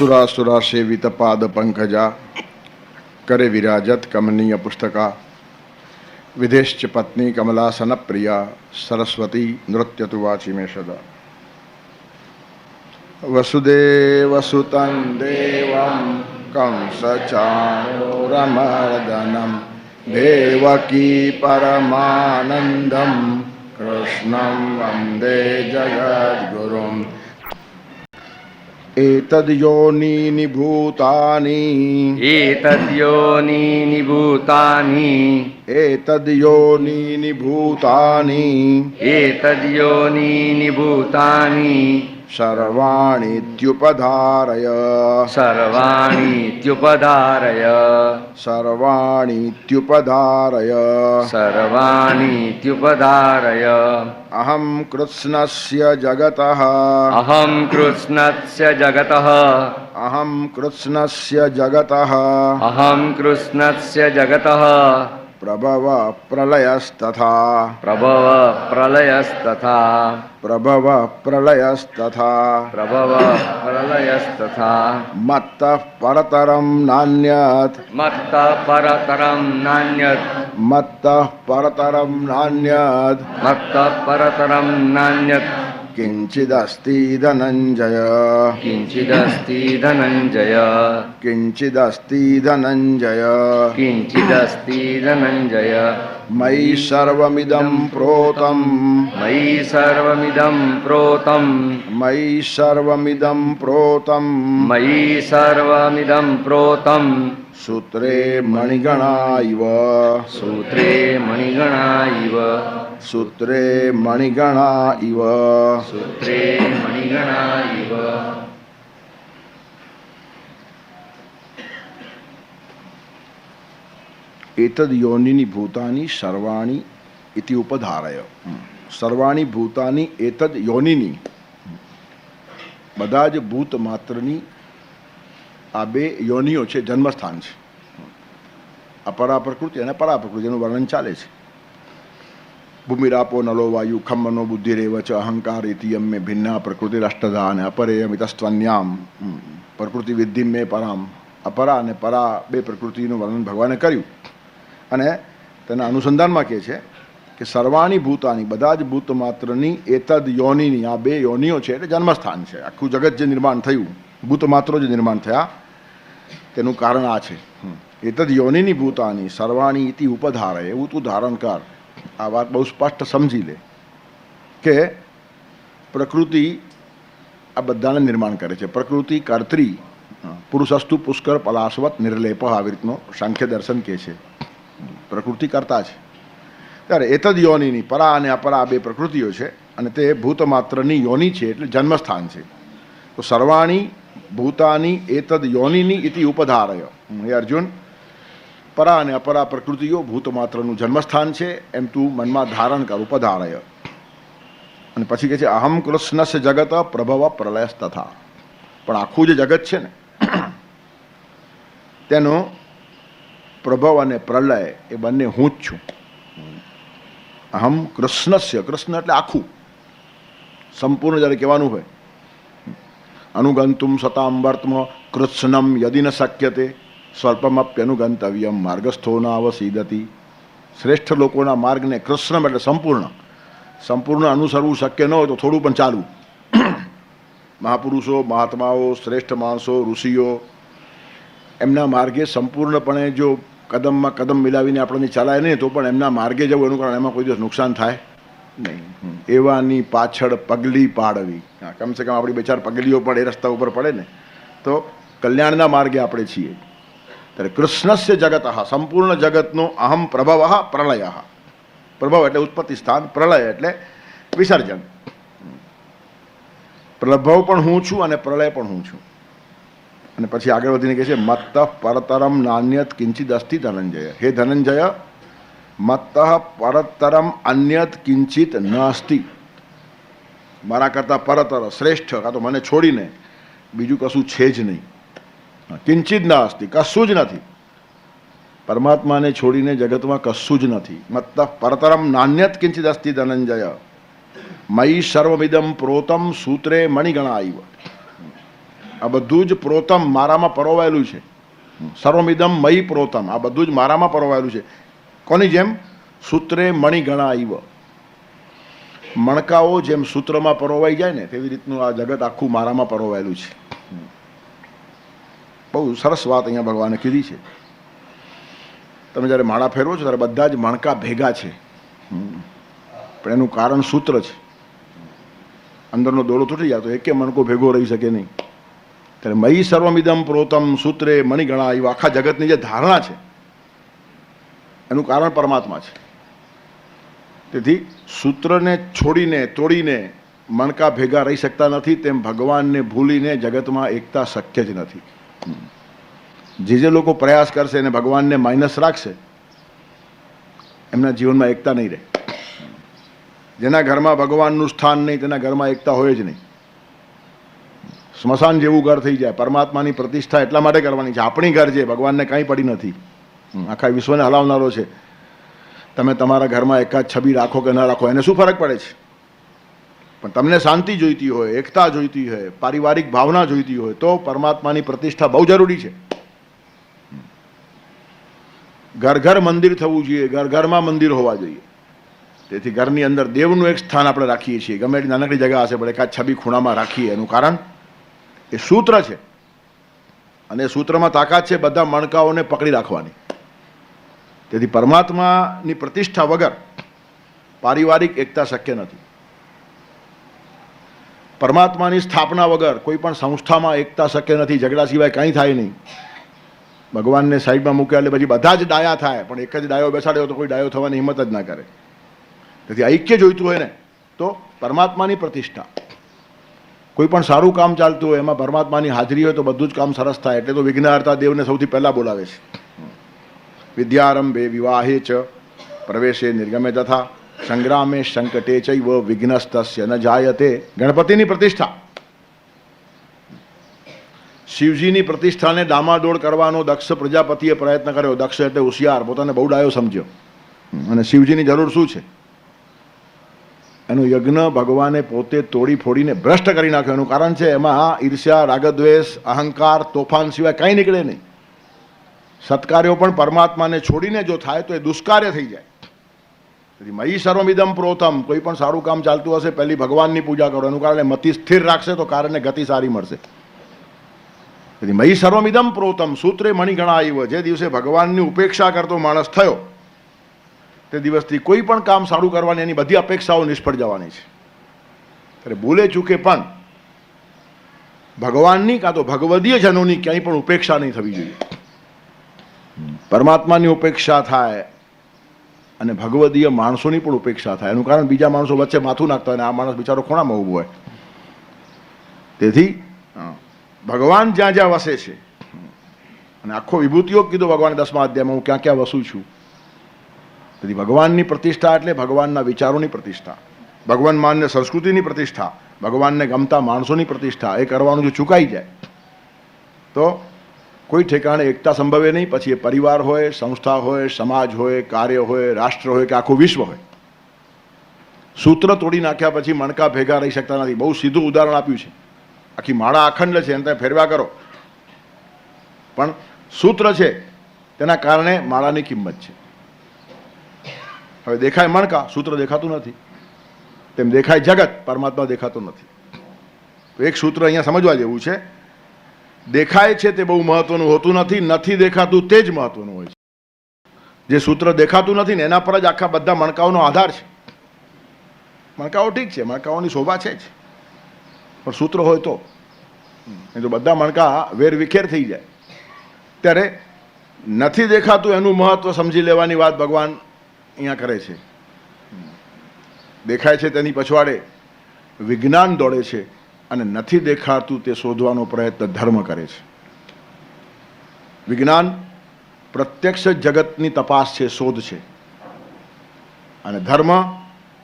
सुरासुरा सेवित पाद पंकजा करे विराजत कमनीय पुस्तका विदेश्च पत्नी कमलासन प्रिया सरस्वती नृत्य तुवाची में सदा वसुदेवसुतं देवं कंसचाणूरमर्दनं देवकी परमानन्दं कृष्णं वन्दे जगद्गुरुम् एतद्योनीनि भूतानि एतद्योनीनि भूतानि एतद्योनीनि भूतानि एतद्योनीनि भूतानि सर्वाणीत्युपधारय सर्वाणीत्युपधारय सर्वाणीत्युपधारय सर्वाणीत्युपधारय अहं कृत्स्नस्य जगतः अहं कृत्स्नस्य जगतः अहं कृत्स्नस्य जगतः अहं कृत्स्नस्य जगतः प्रभव प्रलयस्तथा प्रभव प्रलयस्तथा प्रभव प्रलयस्तथा प्रभव प्रलयस्तथा मत्तः परतरं नान्यत् मत्तः परतरं नान्यत् मत्तः परतरं नान्यत् मत्तः परतरं नान्यत् किञ्चिदस्ति धनञ्जय किञ्चिदस्ति धनञ्जय किञ्चिदस्ति धनञ्जय किञ्चिदस्ति धनञ्जय मयि सर्वमिदं प्रोतं मयि सर्वमिदं प्रोतं मयि सर्वमिदं प्रोतं मयि सर्वमिदं प्रोतं सूत्रे मणिगणा इव सूत्रे मणिगणा इव सूत्रे मणिगणा इव सूत्रे मणिगणा इव एतद् योनिनि भूतानि सर्वाणि इति उपधारय सर्वाणि भूतानि एतद् योनिनि બધા જ ભૂત માત્રની આ બે યોનિઓ છે જન્મસ્થાન છે અપરા પ્રકૃતિ અને પરા પ્રકૃતિનું વર્ણન ચાલે છે ભૂમિરાપો નલો વાયુ ખમ્મનો બુદ્ધિરેવ ચ અહંકાર ઇતિયમ મે ભિન્ના પ્રકૃતિરષ્ટધા અને અપરેયમિતસ્ત્વન્યામ પ્રકૃતિ વિદ્ધિ મે પરામ અપરા અને પરા બે પ્રકૃતિનું વર્ણન ભગવાને કર્યું અને તેના અનુસંધાનમાં કહે છે કે સર્વાણી ભૂતાની બધા જ ભૂત માત્રની એતદ યોનિની આ બે યોનિઓ છે એટલે જન્મસ્થાન છે આખું જગત જે નિર્માણ થયું ભૂત માત્રો જે નિર્માણ થયા તેનું કારણ આ છે એતદ યોનિની ભૂતાની સર્વાણી ઇતિ ઉપધારે એવું તું ધારણ કર આ વાત બહુ સ્પષ્ટ સમજી લે કે પ્રકૃતિ આ બધાને નિર્માણ કરે છે પ્રકૃતિ કર્ત્રી પુરુષસ્તુ પુષ્કર પલાશવત નિર્લેપ આવી રીતનો સાંખ્ય દર્શન કહે છે પ્રકૃતિ કરતા છે ત્યારે એતદ યોનિની પરા અને અપરા બે પ્રકૃતિઓ છે અને તે ભૂતમાત્રની યોનિ છે એટલે જન્મસ્થાન છે તો સર્વાણી ભૂતાની એતદ યોનિની ઇતિ ઉપધારય હે અર્જુન પરા અને અપરા પ્રકૃતિઓ ભૂતમાત્રનું જન્મસ્થાન છે એમ તું મનમાં ધારણ કર ઉપધારય અને પછી કહે છે અહમ કૃષ્ણસ્ય જગત પ્રભવ પ્રલયસ તથા પણ આખું જે જગત છે ને તેનો પ્રભવ અને પ્રલય એ બંને હું જ છું અહમ કૃષ્ણસ્ય કૃષ્ણ એટલે આખું સંપૂર્ણ જ્યારે કહેવાનું હોય અનુગંતુમ સતામ વર્તમ કૃષ્ણમ યદિ ન શક્યતે સ્વલ્પમપ્યનુગંતવ્યમ માર્ગસ્થો નાવસીદતી શ્રેષ્ઠ લોકોના માર્ગને કૃષ્ણમ એટલે સંપૂર્ણ અનુસરવું શક્ય ન હોય તો થોડું પણ ચાલવું મહાપુરુષો મહાત્માઓ શ્રેષ્ઠ માણસો ઋષિઓ એમના માર્ગે સંપૂર્ણપણે જો કદમમાં કદમ મિલાવીને આપણને ચલાય નહીં તો પણ એમના માર્ગે જવું એનું કારણ એમાં કોઈ દિવસ નુકસાન થાય નહીં એવાની પાછળ પગલી પાડવી કમસે કમ આપણી બે ચાર પગલીઓ પણ એ રસ્તા ઉપર પડે ને તો કલ્યાણના માર્ગે આપણે છીએ ત્યારે કૃષ્ણસ્ય જગત સંપૂર્ણ જગતનો અહમ પ્રભવ પ્રલય પ્રભવ એટલે ઉત્પત્તિ સ્થાન પ્રલય એટલે વિસર્જન પ્રભવ પણ હું છું અને પ્રલય પણ હું છું અને પછી આગળ વધીને કહે છે મત્ત પરતરમ નાન્યત કિંચિદ અસ્તિ ધનંજય હે ધનંજય મત્ત પરતરમ અન્યત કિંચિત ન અસ્તિ મારા કરતાં પરતર શ્રેષ્ઠ કાં તો મને છોડીને બીજું કશું છે જ નહીં કિંચિત ન અસ્તિ કશું જ નથી પરમાત્માને છોડીને જગતમાં કશું જ નથી મત્ત પરતરમ નાન્યત કિંચિદ અસ્તિ ધનંજય મયી સર્વમિદમ પ્રોતમ સૂત્રે મણિગણા આઈવ આ બધું જ પ્રોતમ મારામાં પરોવાયેલું છે. સર્વમિદમ મયી પ્રોતમ, આ બધું જ મારામાં પરોવાયેલું છે. કોની જેમ? સૂત્રે મણિગણા ઇવ. મણકાઓ જેમ સૂત્રમાં પરોવાઈ જાય ને તેવી રીતનું આ જગત આખું મારામાં પરોવાયેલું છે. બહુ સરસ વાત અહીંયા ભગવાને કીધી છે. તમે જ્યારે માળા ફેરવો છો ત્યારે બધા જ મણકા ભેગા છે, પણ એનું કારણ સૂત્ર છે. અંદરનો દોડો તૂટી જાય તો એકે મણકો ભેગો રહી શકે નહીં. ત્યારે મયી સર્વમિદમ પ્રોતમ સૂત્રે મણિગણા ઇવ, આખા જગતની જે ધારણા છે એનું કારણ પરમાત્મા છે. તેથી સૂત્રને છોડીને તોડીને મણકા ભેગા રહી શકતા નથી, તેમ ભગવાનને ભૂલીને જગતમાં એકતા શક્ય જ નથી. જે લોકો પ્રયાસ કરશે અને ભગવાનને માઇનસ રાખશે એમના જીવનમાં એકતા નહીં રહે. જેના ઘરમાં ભગવાનનું સ્થાન નહીં તેના ઘરમાં એકતા હોય જ નહીં. સ્મશાન જેવું ઘર થઈ જાય. પરમાત્માની પ્રતિષ્ઠા એટલા માટે કરવાની છે, આપણી ઘર છે, ભગવાનને કંઈ પડી નથી. આખા વિશ્વને હલાવનારો છે. તમે તમારા ઘરમાં એકાદ છબી રાખો કે ન રાખો એને શું ફરક પડે છે? પણ તમને શાંતિ જોઈતી હોય, એકતા જોઈતી હોય, પારિવારિક ભાવના જોઈતી હોય તો પરમાત્માની પ્રતિષ્ઠા બહુ જરૂરી છે. ઘર ઘર મંદિર થવું જોઈએ, ઘર ઘરમાં મંદિર હોવા જોઈએ. તેથી ઘરની અંદર દેવનું એક સ્થાન આપણે રાખીએ છીએ. ગમે એટલી નાનકડી જગ્યા હશે પણ એકાદ છબી ખૂણામાં રાખીએ. એનું કારણ એ સૂત્ર છે, અને સૂત્રમાં તાકાત છે બધા મણકાઓને પકડી રાખવાની. તેથી પરમાત્માની પ્રતિષ્ઠા વગર પારિવારિક એકતા શક્ય નથી. પરમાત્માની સ્થાપના વગર કોઈ પણ સંસ્થામાં એકતા શક્ય નથી. ઝઘડા સિવાય કંઈ થાય નહીં. ભગવાનને સાઈડમાં મૂક્યા એટલે પછી બધા જ ડાયા થાય, પણ એક જ ડાયો બેસાડ્યો તો કોઈ ડાયો થવાની હિંમત જ ના કરે. તેથી ઐક્ય જોઈતું હોય ને તો પરમાત્માની પ્રતિષ્ઠા. કોઈ પણ સારું કામ ચાલતું હોય એમાં પરમાત્માની હાજરી હોય તો બધું જ કામ સરસ થાય. એટલે તો વિઘ્નહર્તા દેવને સૌથી પહેલાં બોલાવે છે. વિદ્યારંભે વિવાહે ચ પ્રવેશે નિર્ગમે તથા સંગ્રામે સંકટે ચૈવ વિઘ્નસ્તસ્ય ન જાયતે. ગણપતિની પ્રતિષ્ઠા, શિવજીની પ્રતિષ્ઠાને ડામાડોળ કરવાનો દક્ષ પ્રજાપતિએ પ્રયત્ન કર્યો. દક્ષ એટલે હોશિયાર, પોતાને બહુ ડાયો સમજ્યો. અને શિવજીની જરૂર શું છે? એનું યજ્ઞ ભગવાને પોતે તોડી ફોડીને ભ્રષ્ટ કરી નાખ્યો. એનું કારણ છે એમાં ઈર્ષ્યા, રાગદ્વેષ, અહંકાર, તોફાન સિવાય કંઈ નીકળે નહીં. સત્કાર્યો પણ પરમાત્માને છોડીને જો થાય તો એ દુષ્કાર્ય થઈ જાય. તેથી મયી સર્વમિદમ પ્રોતમ, કોઈ પણ સારું કામ ચાલતું હશે પહેલી ભગવાનની પૂજા કરો. એનું કારણે મતિ સ્થિર રાખશે તો કારણે ગતિ સારી મળશે. તેથી મયી સર્વમિદમ પ્રોતમ સૂત્રે મણિગણા ઇવ. જે દિવસે ભગવાનની ઉપેક્ષા કરતો માણસ થયો તે દિવસથી કોઈ પણ કામ સારું કરવાની એની બધી અપેક્ષાઓ નિષ્ફળ જવાની છે. ત્યારે ભૂલે ચૂકે પણ ભગવાનની કાં તો ભગવદીય જનોની ક્યાંય પણ ઉપેક્ષા નહીં થવી જોઈએ. પરમાત્માની ઉપેક્ષા થાય અને ભગવદીય માણસોની પણ ઉપેક્ષા થાય. એનું કારણ બીજા માણસો વચ્ચે માથું નાખતા હોય અને આ માણસ બિચારો ખૂણામાં ઊભો હોય. તેથી ભગવાન જ્યાં જ્યાં વસે છે, અને આખો વિભૂતિઓ કીધો ભગવાન 10મા અધ્યાયમાં હું ક્યાં ક્યાં વસું છું. તેથી ભગવાનની પ્રતિષ્ઠા એટલે ભગવાનના વિચારોની પ્રતિષ્ઠા, ભગવાન માન્ય સંસ્કૃતિની પ્રતિષ્ઠા, ભગવાનને ગમતા માણસોની પ્રતિષ્ઠા. એ કરવાનું જો ચૂકાઈ જાય તો કોઈ ઠેકાણે એકતા સંભવે નહીં. પછી એ પરિવાર હોય, સંસ્થા હોય, સમાજ હોય, કાર્ય હોય, રાષ્ટ્ર હોય કે આખું વિશ્વ હોય. સૂત્ર તોડી નાખ્યા પછી મણકા ભેગા રહી શકતા નથી. બહુ સીધું ઉદાહરણ આપ્યું છે. આખી માળા અખંડ છે એને તમે ફેરવ્યા કરો, પણ સૂત્ર છે તેના કારણે માળાની કિંમત છે. હવે દેખાય મણકા, સૂત્ર દેખાતું નથી. તેમ દેખાય જગત, પરમાત્મા દેખાતો નથી. તો એક સૂત્ર અહીંયા સમજવા જેવું છે. દેખાય છે તે બહુ મહત્વનું હોતું નથી, નથી દેખાતું તે જ મહત્વનું હોય છે. જે સૂત્ર દેખાતું નથી ને એના પર જ આખા બધા મણકાઓનો આધાર છે. મણકાઓ ઠીક છે, મણકાઓની શોભા છે જ, પણ સૂત્ર હોય તો નહીં તો બધા મણકા વેર વિખેર થઈ જાય. ત્યારે નથી દેખાતું એનું મહત્વ સમજી લેવાની વાત ભગવાન અહીંયા કરે છે. દેખાય છે તેની પછવાડે વિજ્ઞાન દોડે છે અને નથી દેખાતું તે શોધવાનો પ્રયત્ન ધર્મ કરે છે. વિજ્ઞાન પ્રત્યક્ષ જગતની તપાસ છે, શોધ છે, અને ધર્મ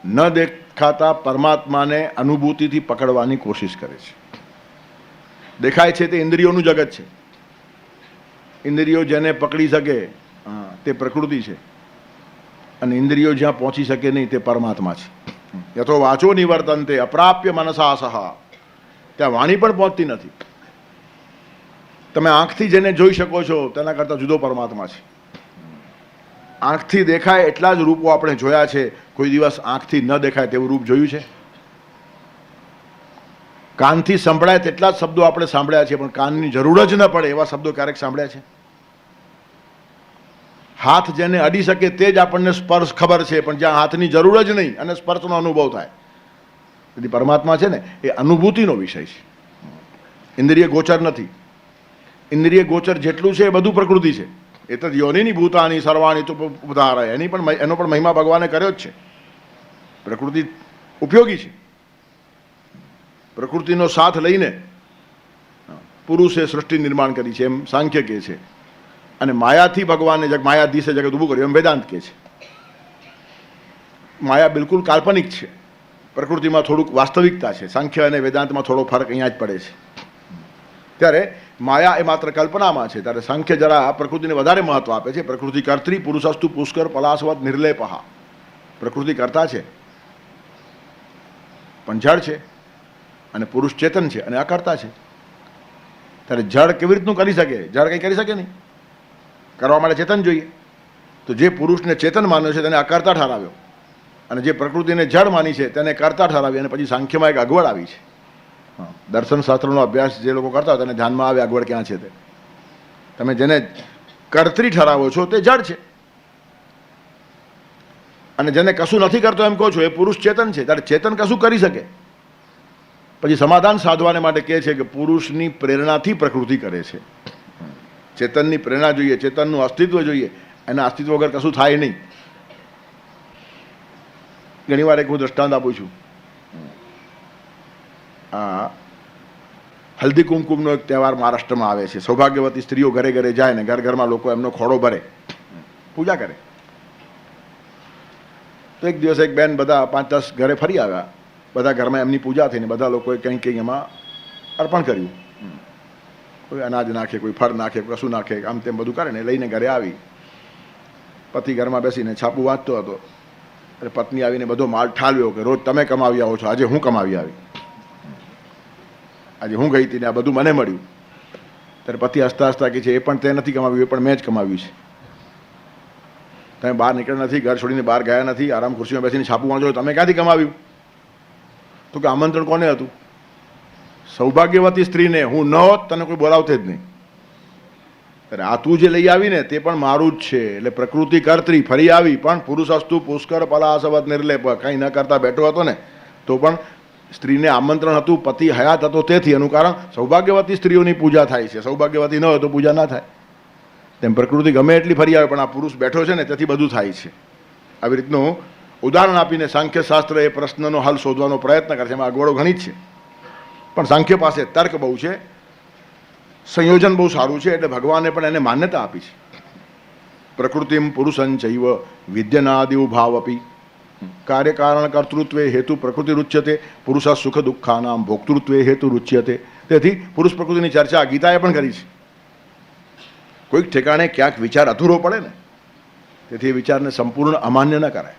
ન દેખાતા પરમાત્માને અનુભૂતિથી પકડવાની કોશિશ કરે છે. દેખાય છે તે ઇન્દ્રિયોનું જગત છે. ઇન્દ્રિયો જેને પકડી શકે તે પ્રકૃતિ છે, અને ઇન્દ્રિયો જ્યાં પહોંચી શકે નહીં તે પરમાત્મા છે. યથો વાચો નિવર્તનતે અપ્રાપ્ય મનસા સહ. ત્યાં વાણી પણ પહોંચતી નથી. તમે આંખથી જેને જોઈ શકો છો તેના કરતાં જુદો પરમાત્મા છે. આંખથી દેખાય એટલા જ રૂપો આપણે જોયા છે. કોઈ દિવસ આંખથી ન દેખાય તેવું રૂપ જોયું છે? કાનથી સંભળાય તેટલા જ શબ્દો આપણે સાંભળ્યા છે, પણ કાનની જરૂર જ ન પડે એવા શબ્દો ક્યારેક સાંભળ્યા છે? હાથ જેને અડી શકે તે જ આપણને સ્પર્શ ખબર છે, પણ જ્યાં હાથની જરૂર જ નહીં અને સ્પર્શનો અનુભવ થાય. તેથી પરમાત્મા છે ને એ અનુભૂતિનો વિષય છે, ઇન્દ્રિય ગોચર નથી. ઇન્દ્રિય ગોચર જેટલું છે એ બધું પ્રકૃતિ છે. એ તો યોનિની ભૂતાની સર્વાણી તો ઉદાહરણ એનો પણ મહિમા ભગવાને કર્યો જ છે. પ્રકૃતિ ઉપયોગી છે. પ્રકૃતિનો સાથ લઈને પુરુષે સૃષ્ટિ નિર્માણ કરી છે એમ સાંખ્ય કહે છે, અને માયાથી ભગવાને માયાધીશે જગત ઊભું કર્યું એમ વેદાંત કહે છે. માયા બિલકુલ કાલ્પનિક છે, પ્રકૃતિમાં થોડુંક વાસ્તવિકતા છે. સાંખ્ય અને વેદાંતમાં થોડો ફરક અહીંયા જ પડે છે. ત્યારે માયા એ માત્ર કલ્પનામાં છે, ત્યારે સાંખ્ય જરા પ્રકૃતિને વધારે મહત્વ આપે છે. પ્રકૃતિ કર્ત્રી પુરુષસ્તુ પુષ્કર પલાશવત નિર્લેપહા. પ્રકૃતિ કરતા છે પણ જળ છે, અને પુરુષ ચેતન છે અને અકર્તા છે. ત્યારે જળ કેવી રીતનું કરી શકે? જળ કંઈ કરી શકે નહીં. કરવા માટે ચેતન જોઈએ. તો જે પુરુષને ચેતન માન્યો છે તેને અકર્તા ઠરાવ્યો, અને જે પ્રકૃતિને જળ માની છે તેને કર્તા ઠરાવી. અને પછી સાંખ્યમાં એક અગવડ આવી છે. દર્શન શાસ્ત્રનો અભ્યાસ જે લોકો કરતા હોય તેને ધ્યાનમાં આવે અગવડ ક્યાં છે તે. તમે જેને કર્ત્રી ઠરાવો છો તે જળ છે, અને જેને કશું નથી કરતો એમ કહો છો એ પુરુષ ચેતન છે. ત્યારે ચેતન કશું કરી શકે. પછી સમાધાન સાધવાને માટે કહે છે કે પુરુષની પ્રેરણાથી પ્રકૃતિ કરે છે. ચેતનની પ્રેરણા જોઈએ, ચેતનનું અસ્તિત્વ જોઈએ. એના અસ્તિત્વ વગર કશું થાય નહીં. ઘણી વાર એક હું દ્રષ્ટાંત આપું છું. હલ્દી કુમકુમનો એક તહેવાર મહારાષ્ટ્રમાં આવે છે. સૌભાગ્યવતી સ્ત્રીઓ ઘરે ઘરે જાય ને ઘર ઘરમાં લોકો એમનો ખોળો ભરે, પૂજા કરે. તો એક દિવસ એક બેન બધા 5-10 ઘરે ફરી આવ્યા. બધા ઘરમાં એમની પૂજા થઈને બધા લોકોએ કંઈક કંઈક એમાં અર્પણ કર્યું. કોઈ અનાજ નાખે, કોઈ ફળ નાખે, કશું નાખે, આમ તેમ બધું કરે ને લઈને ઘરે આવી. પતિ ઘરમાં બેસીને છાપું વાંચતો હતો. એટલે પત્ની આવીને બધો માલ ઠાલવ્યો કે રોજ તમે કમાવી આવો છો, આજે હું કમાવી આવી, આજે હું ગઈ હતી ને આ બધું મને મળ્યું. ત્યારે પતિ હસતા હસતા કહે છે એ પણ તે નથી કમાવ્યું, એ પણ મેં જ કમાવ્યું છે. તમે બહાર નીકળ્યા નથી, ઘર છોડીને બહાર ગયા નથી, આરામ ખુરશીમાં બેસીને છાપું વાંચો, તમે ક્યાંથી કમાવ્યું? તો કે આમંત્રણ કોને હતું? સૌભાગ્યવતી સ્ત્રીને. હું ન હોત તને કોઈ બોલાવતે જ નહીં. ત્યારે આ તું જે લઈ આવીને તે પણ મારું જ છે. એટલે પ્રકૃતિ કર્ત્રી ફરી આવી, પણ પુરુષસ્તુ પુષ્કર પલાશવત નિર્લેપ. કંઈ ન કરતા બેઠો હતો ને તો પણ સ્ત્રીને આમંત્રણ હતું, પતિ હયાત હતો તેથી. એનું કારણ સૌભાગ્યવતી સ્ત્રીઓની પૂજા થાય છે. સૌભાગ્યવતી ન હોય તો પૂજા ના થાય. તેમ પ્રકૃતિ ગમે એટલી ફરી આવે પણ આ પુરુષ બેઠો છે ને તેથી બધું થાય છે. આવી રીતનું ઉદાહરણ આપીને સાંખ્યશાસ્ત્ર એ પ્રશ્નનો હલ શોધવાનો પ્રયત્ન કરે છે. એમાં અગવડો ઘણી જ છે, પણ સાંખ્ય પાસે તર્ક બહુ છે, સંયોજન બહુ સારું છે, એટલે ભગવાને પણ એને માન્યતા આપી છે. પ્રકૃતિમ પુરુષં ચૈવ વિદ્યનાદિ ભાવપી કાર્યકારણ કર્તૃત્વે હેતુ પ્રકૃતિ રુચ્યતે પુરુષ સુખ દુઃખાનામ ભોક્તૃત્વે હેતુ રુચ્યતે. તેથી પુરુષ પ્રકૃતિની ચર્ચા ગીતાએ પણ કરી છે. કોઈક ઠેકાણે ક્યાંક વિચાર અધૂરો પડે ને, તેથી એ વિચારને સંપૂર્ણ અમાન્ય ન કરાય.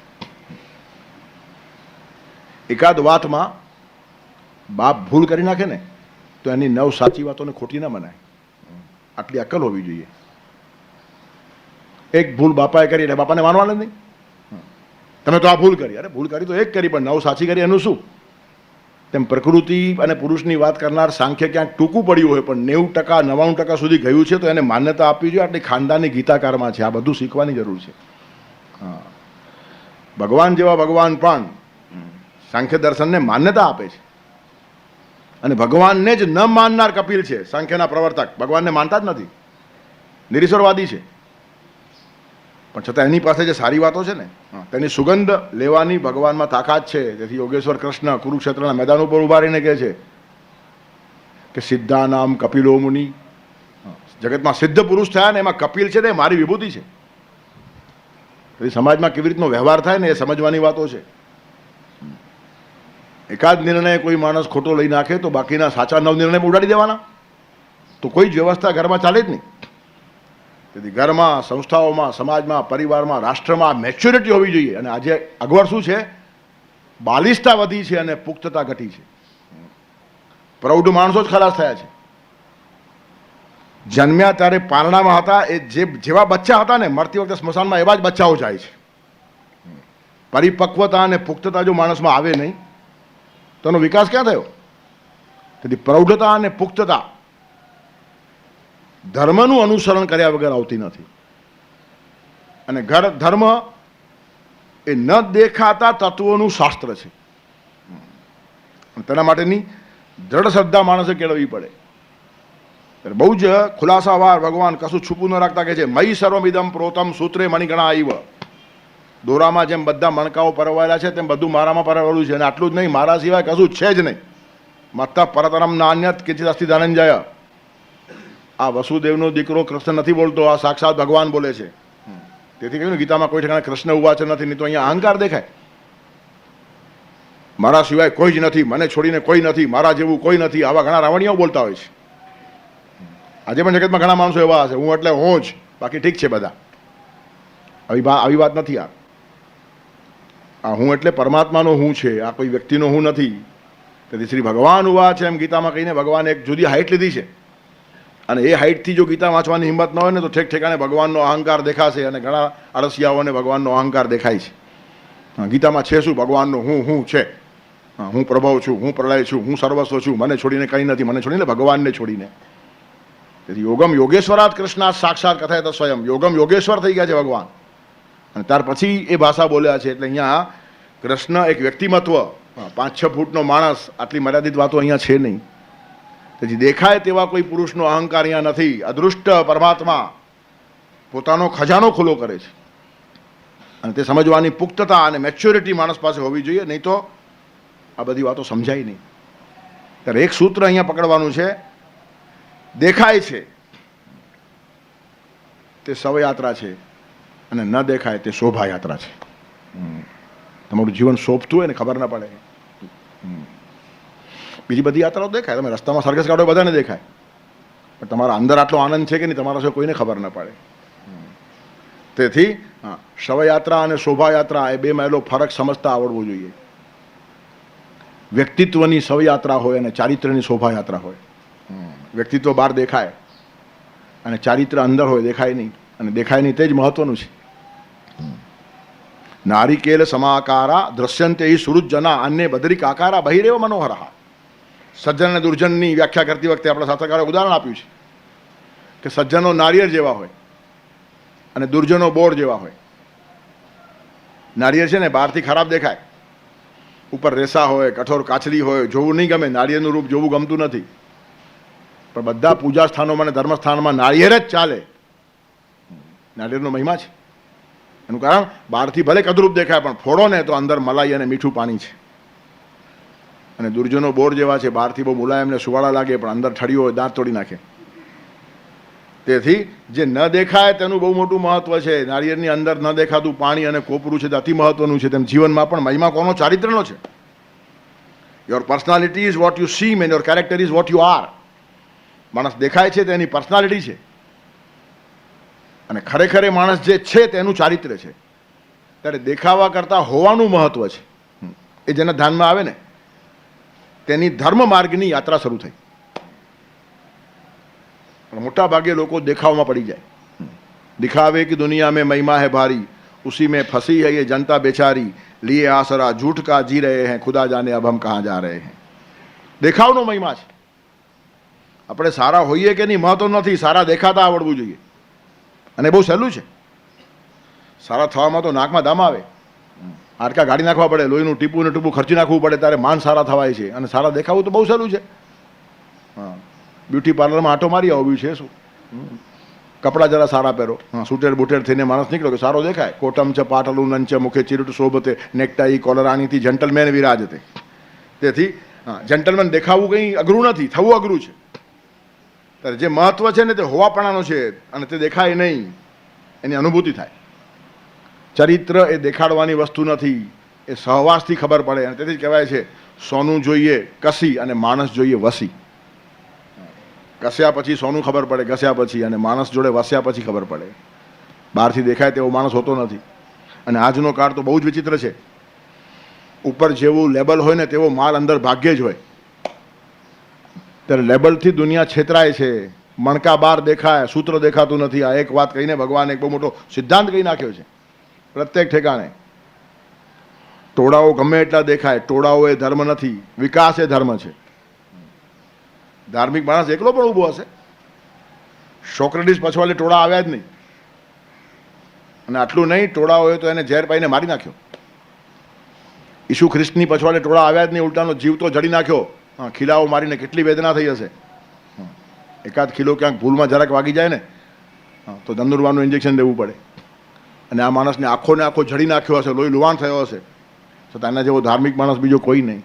એકાદ વાતમાં બાપ ભૂલ કરી નાખે ને તો એની 9 સાચી વાતોને ખોટી ન મનાય. આટલી અક્કલ હોવી જોઈએ. એક ભૂલ બાપાએ કરી એટલે બાપાને માનવાના નહીં. તમે તો આ ભૂલ કરી, અરે ભૂલ કરી તો એક કરી, પણ 9 સાચી કરી એનું શું? તેમ પ્રકૃતિ અને પુરુષની વાત કરનાર સાંખ્ય ક્યાંક ટૂંકું પડ્યું હોય પણ 90% 99% સુધી ગયું છે તો એને માન્યતા આપવી જોઈએ. આટલી ખાનદાની ગીતાકારમાં છે. આ બધું શીખવાની જરૂર છે. હા, ભગવાન જેવા ભગવાન પણ સાંખ્ય દર્શનને માન્યતા આપે છે. અને ભગવાનને જ ન માનનાર કપિલ છે, સાંખ્યના પ્રવર્તક. ભગવાનને માનતા જ નથી, નિરીશ્વરવાદી છે. પણ છતાં એની પાસે જે સારી વાતો છે ને તેની સુગંધ લેવાની ભગવાનમાં તાકાત છે. તેથી યોગેશ્વર કૃષ્ણ કુરુક્ષેત્રના મેદાન ઉપર ઉભા રહીને કહે છે કે સિદ્ધાનામ કપિલો મુનિ. જગતમાં સિદ્ધ પુરુષ થયા ને એમાં કપિલ છે ને મારી વિભૂતિ છે. તેથી સમાજમાં કેવી રીતનો વ્યવહાર થાય ને એ સમજવાની વાતો છે. એકાદ નિર્ણય કોઈ માણસ ખોટો લઈ નાખે તો બાકીના સાચા 9 નિર્ણય ઉડાડી દેવાના, તો કોઈ જ વ્યવસ્થા ઘરમાં ચાલે જ નહીં. તેથી ઘરમાં, સંસ્થાઓમાં, સમાજમાં, પરિવારમાં, રાષ્ટ્રમાં મેચ્યોરિટી હોવી જોઈએ. અને આજે અગવડ શું છે? બાલિશતા વધી છે અને પુખ્તતા ઘટી છે. પ્રૌઢ માણસો જ ખલાસ થયા છે. જન્મ્યા ત્યારે પારણામાં હતા, એ જેવા બચ્ચા હતા ને મરતી વખતે સ્મશાનમાં એવા જ બચ્ચાઓ જાય છે. પરિપક્વતા અને પુખ્તતા જો માણસમાં આવે નહીં તો એનો વિકાસ ક્યાં થયો? તેથી પ્રૌઢતા અને પુખ્તતા ધર્મનું અનુસરણ કર્યા વગર આવતી નથી. અને ધર્મ એ ન દેખાતા તત્વોનું શાસ્ત્ર છે. તેના માટેની દ્રઢ શ્રદ્ધા માણસે કેળવવી પડે. બહુ જ ખુલાસાવાર ભગવાન કશું છૂપું ન રાખતા કે છે મયી સર્વમિદમ પ્રોતમ સૂત્રે મણિગણા ઇવ. દોરામાં જેમ બધા મણકાઓ પરવાયેલા છે તેમ બધું મારામાં પરવાયેલું છે. અને આટલું જ નહીં, મારા સિવાય કશું છે જ નહીં. મત્તઃ પરતરમ નાન્યત કિંચિદ અસ્તિ ધનંજય. આ વસુદેવનો દીકરો કૃષ્ણ નથી બોલતો, આ સાક્ષાત ભગવાન બોલે છે. તેથી કહ્યું ને ગીતામાં કોઈ ઠેકાણે કૃષ્ણ ઉવાચ નથી. નહીં તો અહીંયા અહંકાર દેખાય. મારા સિવાય કોઈ જ નથી, મને છોડીને કોઈ નથી, મારા જેવું કોઈ નથી, આવા ઘણા રાવણીઓ બોલતા હોય છે. આજે પણ જગતમાં ઘણા માણસો એવા હશે, હું એટલે હું જ, બાકી ઠીક છે બધા. આવી વાત નથી. આ હું એટલે પરમાત્માનો હું છે, આ કોઈ વ્યક્તિનો હું નથી. તેથી શ્રી ભગવાન ઉવા છે એમ ગીતામાં કહીને ભગવાને એક જુદી હાઇટ લીધી છે. અને એ હાઇટથી જો ગીતા વાંચવાની હિંમત ન હોય ને તો ઠેક ઠેકાણે ભગવાનનો અહંકાર દેખાશે. અને ઘણા અળસિયાઓને ભગવાનનો અહંકાર દેખાય છે. ગીતામાં છે શું? ભગવાનનો હું છે. હું પ્રભવ છું, હું પ્રલય છું, હું સર્વસ્વ છું, મને છોડીને કંઈ નથી, મને છોડીને ભગવાનને છોડીને. તેથી યોગમ યોગેશ્વરાત કૃષ્ણાત સાક્ષાત કથાયત સ્વયં. યોગમ યોગેશ્વર થઈ ગયા છે ભગવાન. અને ત્યાર પછી એ ભાષા બોલ્યા છે. એટલે અહીંયા કૃષ્ણ એક વ્યક્તિમત્વ, 5-6 ફૂટનો માણસ, આટલી મર્યાદિત વાતો અહીંયા છે નહીં. તેથી દેખાય તેવા કોઈ પુરુષનો અહંકાર અહીંયા નથી. અદૃષ્ટ પરમાત્મા પોતાનો ખજાનો ખુલ્લો કરે છે. અને તે સમજવાની પુખ્તતા અને મેચ્યોરિટી માણસ પાસે હોવી જોઈએ, નહીં તો આ બધી વાતો સમજાય નહીં. ત્યારે એક સૂત્ર અહીંયા પકડવાનું છે. દેખાય છે તે શવયાત્રા છે અને ન દેખાય તે શોભાયાત્રા છે. તમારું જીવન શોભતું હોય ને ખબર ના પડે. બીજી બધી યાત્રાઓ દેખાય, તમે રસ્તામાં સરઘસ કાઢો બધાને દેખાય, પણ તમારા અંદર આટલો આનંદ છે કે નહીં તમારા સિવાય કોઈને ખબર ના પડે. તેથી શવયાત્રા અને શોભાયાત્રા એ બે માયલો ફરક સમજતા આવડવો જોઈએ. વ્યક્તિત્વની શવયાત્રા હોય અને ચારિત્ર્યની શોભાયાત્રા હોય. વ્યક્તિત્વ બહાર દેખાય અને ચારિત્ર અંદર હોય, દેખાય નહીં. અને દેખાય નહીં તે જ મહત્વનું છે. નારિકેલ સમાકારા દ્રશ્યંતે ઈ સુરુજના અન્ય બદરિક આકારા બહિરેવ મનોહરા. સજ્જન અને દુર્જનની વ્યાખ્યા કરતી વખતે આપણા શાસ્ત્રકારોએ ઉદાહરણ આપ્યું છે કે સજ્જનો નારિયેળ જેવા હોય અને દુર્જનો બોર જેવા હોય. નારિયેળ છે ને બહારથી ખરાબ દેખાય, ઉપર રેસા હોય, કઠોર કાચલી હોય, જોવું નહીં ગમે. નારિયેળનું રૂપ જોવું ગમતું નથી. પણ બધા પૂજા સ્થાનોમાં અને ધર્મસ્થાનમાં નાળિયેર જ ચાલે. નાળિયેરનો મહિમા છે. એનું કારણ બહારથી ભલે કદરૂપ દેખાય પણ ફોડો ને તો અંદર મલાઈ અને મીઠું પાણી છે. અને દુર્જનો બોર જેવા છે, બહારથી બહુ મુલાયમ ને સુવાળા લાગે પણ અંદર ઠળિયો હોય, દાંત તોડી નાખે. તેથી જે ન દેખાય તેનું બહુ મોટું મહત્વ છે. નાળિયેરની અંદર ન દેખાતું પાણી અને કોપરું છે તે અતિ મહત્વનું છે. તેમ જીવનમાં પણ મહિમા કોનો? ચારિત્રનો છે. Your personality is what you C and your character is what you are. માણસ દેખાય છે તેની પર્સનાલિટી છે અને ખરેખર એ માણસ જે છે તેનું ચારિત્ર્ય છે. ત્યારે દેખાવા કરતાં હોવાનું મહત્વ છે. એ જેના ધ્યાનમાં આવે ને તેની ધર્મ માર્ગની યાત્રા શરૂ થઈ. પણ મોટા ભાગે લોકો દેખાવમાં પડી જાય. દિખાવે કે દુનિયા મેં મહિમા હૈ ભારી, ઉસી મેં ફંસી है ये जनता बेचारी, लिए आसरा झूठ का जी रहे हैं, खुदा जाने अब हम कहाँ जा रहे हैं. દેખાવનો મહિમા છે. આપણે સારા હોઈએ કે નહીં મહત્વ નથી, સારા દેખાતા આવડવું જોઈએ. અને બહુ સહેલું છે. સારા થવામાં તો નાકમાં દામ આવે, હાડકા ગાડી નાખવા પડે, લોહીનું ટીપું ને ટીપું ખર્ચી નાખવું પડે, ત્યારે માન સારા થવાય છે. અને સારા દેખાવું તો બહુ સહેલું છે. બ્યુટી પાર્લરમાં આંટો મારી આવ્યું છે શું? કપડાં જરા સારા પહેરો, સૂટેડ બુટેડ થઈને માણસ નીકળ્યો કે સારો દેખાય. કોટમ ચ પાટલું નંચ મુખે ચીરુટ શોભતે, નેકટાઈ કોલરાણીથી જેન્ટલમેન વિરાજતે. તેથી જેન્ટલમેન દેખાવું કંઈ અઘરું નથી, થવું અઘરું છે. ત્યારે જે મહત્વ છે ને તે હોવાપણાનો છે અને તે દેખાય નહીં, એની અનુભૂતિ થાય. ચરિત્ર એ દેખાડવાની વસ્તુ નથી, એ સહવાસથી ખબર પડે. અને તેથી જ કહેવાય છે સોનું જોઈએ કસી અને માણસ જોઈએ વસી. કસ્યા પછી સોનું ખબર પડે, ઘસ્યા પછી, અને માણસ જોડે વસ્યા પછી ખબર પડે. બહારથી દેખાય તેવો માણસ હોતો નથી. અને આજનો કાળ તો બહુ જ વિચિત્ર છે. ઉપર જેવું લેબલ હોય ને તેવો માલ અંદર ભાગ્યે જ હોય. ત્યારે લેબલથી દુનિયા છેતરાય છે, મણકા બાર દેખાય, સૂત્ર દેખાતું નથી. આ એક વાત કહીને ભગવાન એક બહુ મોટો સિદ્ધાંત કહી નાખ્યો છે. પ્રત્યેક ઠેકાણે ટોળાઓ ગમે એટલા દેખાય, ટોળાઓ એ ધર્મ નથી, વિકાસ એ ધર્મ છે. ધાર્મિક માણસ એકલો પણ ઊભો હશે. સોક્રેટિસ પછવાડે ટોળા આવ્યા જ નહીં. અને આટલું નહીં, ટોળાઓએ તો એને ઝેર પાઈને મારી નાખ્યો. ઈસુ ખ્રિસ્તની પછવાડે ટોળા આવ્યા જ નહીં, ઉલટાનો જીવ તો જડી નાખ્યો. હા, ખીલાઓ મારીને કેટલી વેદના થઈ હશે. એકાદ ખીલો ક્યાંક ભૂલમાં જરાક વાગી જાય ને તો ધનુર્વારનું ઇન્જેક્શન દેવું પડે. અને આ માણસને આખો ને આખો જડી નાખ્યો હશે, લોહી લુવાણ થયો હશે, છતાં એના જેવો ધાર્મિક માણસ બીજો કોઈ નહીં.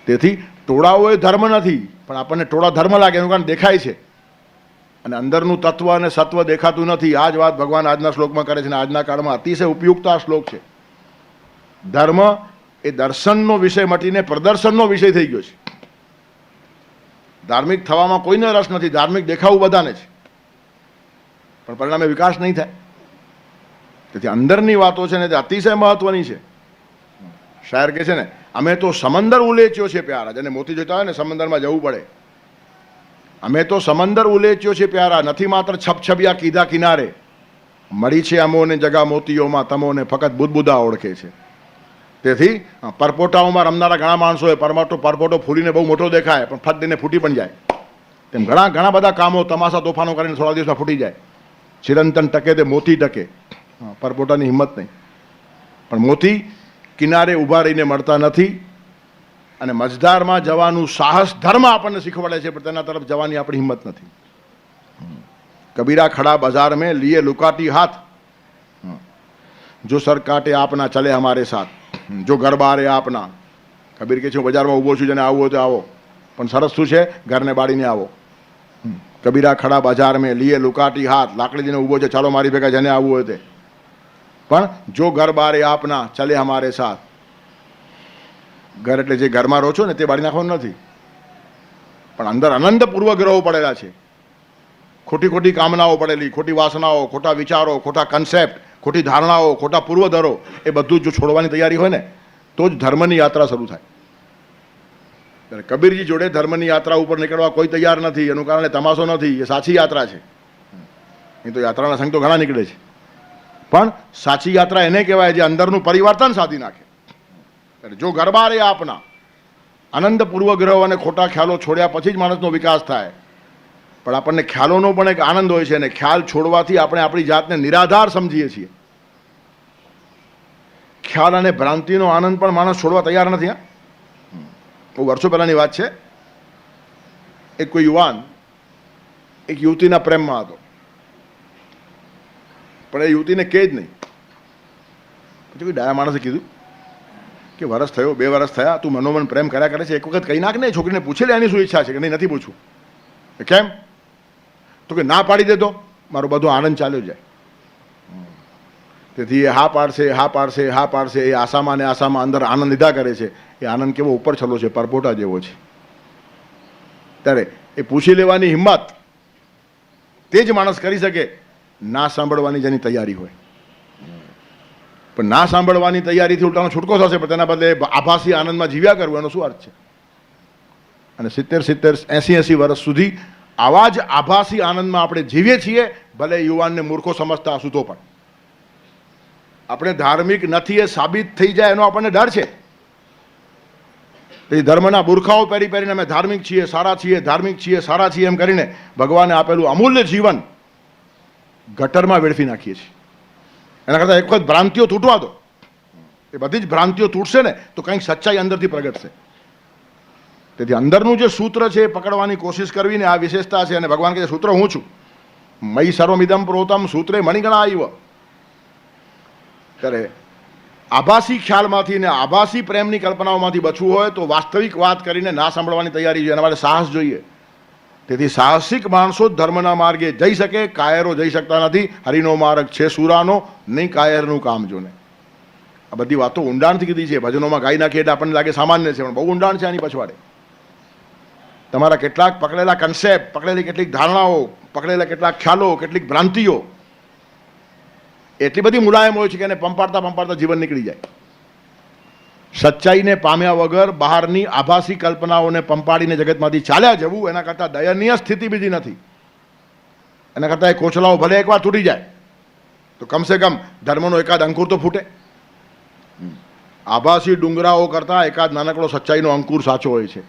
તેથી ટોળાઓ એ ધર્મ નથી, પણ આપણને ટોળા ધર્મ લાગે એનું કારણ દેખાય છે, અને અંદરનું તત્વ અને સત્વ દેખાતું નથી. આ જ વાત ભગવાન આજના શ્લોકમાં કરે છે, અને આજના કાળમાં અતિશય ઉપયુક્ત આ શ્લોક છે. ધર્મ એ દર્શનનો વિષય મટીને પ્રદર્શનનો વિષય થઈ ગયો છે. ધાર્મિક થવામાં કોઈને રસ નથી, ધાર્મિક દેખાવું બધાને છે, પણ પરિણામે વિકાસ નહીં થાય. તેથી અંદરની વાતો છે ને તે અતિશય મહત્વની છે. શાયર કહે છે ને, અમે તો સમંદર ઉલેચ્યો છે પ્યારા. જેને મોતી જોઈતા હોય ને સમંદરમાં જવું પડે. અમે તો સમંદર ઉલેચ્યો છે પ્યારા, નથી માત્ર છપછપિયા કીધા કિનારે. મળી છે અમોને જગા મોતીઓમાં, તમોને ફક્ત બુદબુદા ઓળખે છે. તેથી પરપોટાઓમાં રમનારા ઘણા માણસો હોય, પરપોટો ફૂલીને બહુ મોટો દેખાય પણ ફટ દઈને ફૂટી પણ જાય. તેમ ઘણા બધા કામો તમાશા તોફાનો કરીને થોડા દિવસમાં ફૂટી જાય. ચિરંતન ટકે તે મોતી ટકે. પરપોટાની હિંમત નહીં. પણ મોતી કિનારે ઊભા રહીને મળતા નથી. અને મજદારમાં જવાનું સાહસ ધર્મ આપણને શીખવાડે છે, પણ તેના તરફ જવાની આપણી હિંમત નથી. કબીરા ખડા બજાર મેં લીએ લુકાટી હાથ, જો સર કાટે આપના ચલે હમારે સાથ, જો ઘર બારે આપના. કબીર કે છે હું બજારમાં ઊભો છું, જેને આવવું હોય તો આવો, પણ સરસ શું છે, ઘરને બાળીને આવો. કબીરા ખડા બજાર મેં લીએ લુકાટી હાથ, લાકડી લઈને ઊભો છે, ચાલો મારી ભેગા જેને આવવું હોય તે. પણ જો ઘર બારે આપના ચલે હમારે સાથ. ઘર એટલે જે ઘરમાં રહો છો ને તે બાળી નાખવાનું નથી, પણ અંદર અનંત પૂર્વગ્રહો પડેલા છે. ખોટી કામનાઓ પડેલી, ખોટી વાસનાઓ, ખોટા વિચારો, ખોટા કન્સેપ્ટ, ખોટી ધારણાઓ, ખોટા પૂર્વધરો, એ બધું જો છોડવાની તૈયારી હોય ને તો જ ધર્મની યાત્રા શરૂ થાય. ત્યારે કબીરજી જોડે ધર્મની યાત્રા ઉપર નીકળવા કોઈ તૈયાર નથી. એનું કારણ તમાશો નથી, એ સાચી યાત્રા છે. એ તો યાત્રાના સંગ તો ઘણા નીકળે છે, પણ સાચી યાત્રા એને કહેવાય જે અંદરનું પરિવર્તન સાધી નાખે. જો ગરબારે આપના આનંદ પૂર્વગ્રહો અને ખોટા ખ્યાલો છોડ્યા પછી જ માણસનો વિકાસ થાય. પણ આપણને ખ્યાલોનો પણ એક આનંદ હોય છે, અને ખ્યાલ છોડવાથી આપણે આપણી જાતને નિરાધાર સમજીએ છીએ. ખ્યાલ અને ભ્રાંતિનો આનંદ પણ માણસ છોડવા તૈયાર નથી. હા, બહુ વર્ષો પહેલાંની વાત છે. એક કોઈ યુવાન એક યુવતીના પ્રેમમાં હતો, પણ એ યુવતીને કહે જ નહીં. પછી કોઈ ડાયા માણસે કીધું કે વરસ થયો, 2 વર્ષ થયા, તું મનોમન પ્રેમ કર્યા કરે છે, એક વખત કહી નાખ ને. છોકરીને પૂછી લે એની શું ઈચ્છા છે કે નહીં, નથી પૂછવું. કેમ? તો કે ના પાડી દે તો મારો બધો આનંદ ચાલ્યો જાય. તેથી એ હા પાડશે, એ આશામાં ને આશામાં અંદર આનંદ લીધા કરે છે. એ આનંદ કેવો ઉપર છલો છે, પરપોટા જેવો છે. ત્યારે એ પૂછી લેવાની હિંમત તે જ માણસ કરી શકે ના સાંભળવાની જેની તૈયારી હોય. પણ ના સાંભળવાની તૈયારીથી ઉલટાનો છૂટકો થશે, પણ તેના બદલે આભાસી આનંદમાં જીવ્યા કરવું એનો શું અર્થ છે? અને 70, 80 વર્ષ સુધી આવા જ આભાસી આનંદમાં આપણે જીવીએ છીએ. ભલે યુવાનને મૂર્ખો સમજતા હશું તો પણ આપણે ધાર્મિક નથી એ સાબિત થઈ જાય એનો આપણને ડર છે. તેથી ધર્મના બુરખાઓ પહેરીને અમે ધાર્મિક છીએ, સારા છીએ, ધાર્મિક છીએ, સારા છીએ એમ કરીને ભગવાને આપેલું અમૂલ્ય જીવન ગટરમાં વેડફી નાખીએ છીએ. એના કરતાં એક વખત ભ્રાંતિઓ તૂટવા દો. એ બધી જ ભ્રાંતિઓ તૂટશે ને તો કંઈક સચ્ચાઈ અંદરથી પ્રગટશે. તેથી અંદરનું જે સૂત્ર છે એ પકડવાની કોશિશ કરવીને આ વિશેષતા છે. અને ભગવાન કહે સૂત્ર હું છું, મયી સર્વમિદમ પ્રોતમ સૂત્રે મણિગણા આઈવ. ત્યારે આભાસી ખ્યાલમાંથી ને આભાસી પ્રેમની કલ્પનાઓમાંથી બચવું હોય તો વાસ્તવિક વાત કરીને ના સાંભળવાની તૈયારી જોઈએ. એના માટે સાહસ જોઈએ. તેથી સાહસિક માણસો જ ધર્મના માર્ગે જઈ શકે, કાયરો જઈ શકતા નથી. હરિનો માર્ગ છે સુરાનો, નહીં કાયરનું કામ જોને. આ બધી વાતો ઊંડાણથી કીધી છે. ભજનોમાં ગાઈ નાખીએ એટલે આપણને લાગે સામાન્ય છે, પણ બહુ ઊંડાણ છે આની પછવાડે. તમારા કેટલાક પકડેલા કન્સેપ્ટ, પકડેલી કેટલીક ધારણાઓ, પકડેલા કેટલાક ખ્યાલો, કેટલીક ભ્રાંતિઓ એટલી બધી મુલાયમ હોય છે કે એને પંપાડતા જીવન નીકળી જાય. સચ્ચાઈને પામ્યા વગર બહારની આભાસી કલ્પનાઓને પંપાડીને જગતમાંથી ચાલ્યા જવું એના કરતાં દયનીય સ્થિતિ બીજી નથી. એના કરતાં એ કોચલાઓ ભલે એકવાર તૂટી જાય તો કમસે કમ ધર્મનો એકાદ અંકુર તો ફૂટે. આભાસી ડુંગરાઓ કરતાં એકાદ નાનકડો સચ્ચાઈનો અંકુર સાચો હોય છે.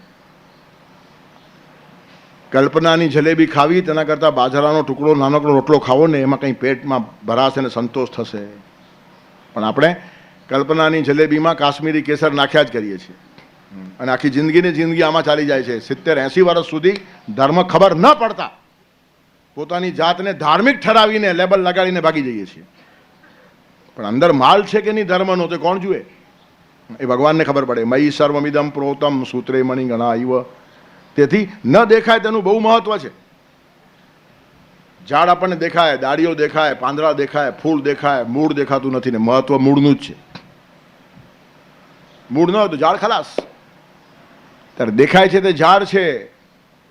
કલ્પનાની જલેબી ખાવી તેના કરતાં બાજરાનો ટુકડો નાનકડો રોટલો ખાવો ને એમાં કંઈ પેટમાં ભરાશે ને સંતોષ થશે. પણ આપણે કલ્પનાની જલેબીમાં કાશ્મીરી કેસર નાખ્યા જ કરીએ છીએ અને આખી જિંદગી આમાં ચાલી જાય છે. 70-80 વર્ષ સુધી ધર્મ ખબર ન પડતા પોતાની જાતને ધાર્મિક ઠરાવીને લેબલ લગાડીને ભાગી જઈએ છીએ. પણ અંદર માલ છે કે નહીં ધર્મનો તે કોણ જુએ? એ ભગવાનને ખબર પડે. મયી સર્વમિદમ પ્રોતમ સૂત્રે મણિ ગણા ઇવ. તેથી ન દેખાય તેનું બહુ મહત્વ છે. ઝાડ આપણને દેખાય, ડાળીઓ દેખાય, પાંદડા દેખાય, ફૂલ દેખાય, મૂળ દેખાતું નથી ને મહત્વ મૂળનું જ છે. મૂળ ન હોય તો ઝાડ ખલાસ. ત્યારે દેખાય છે તે ઝાડ છે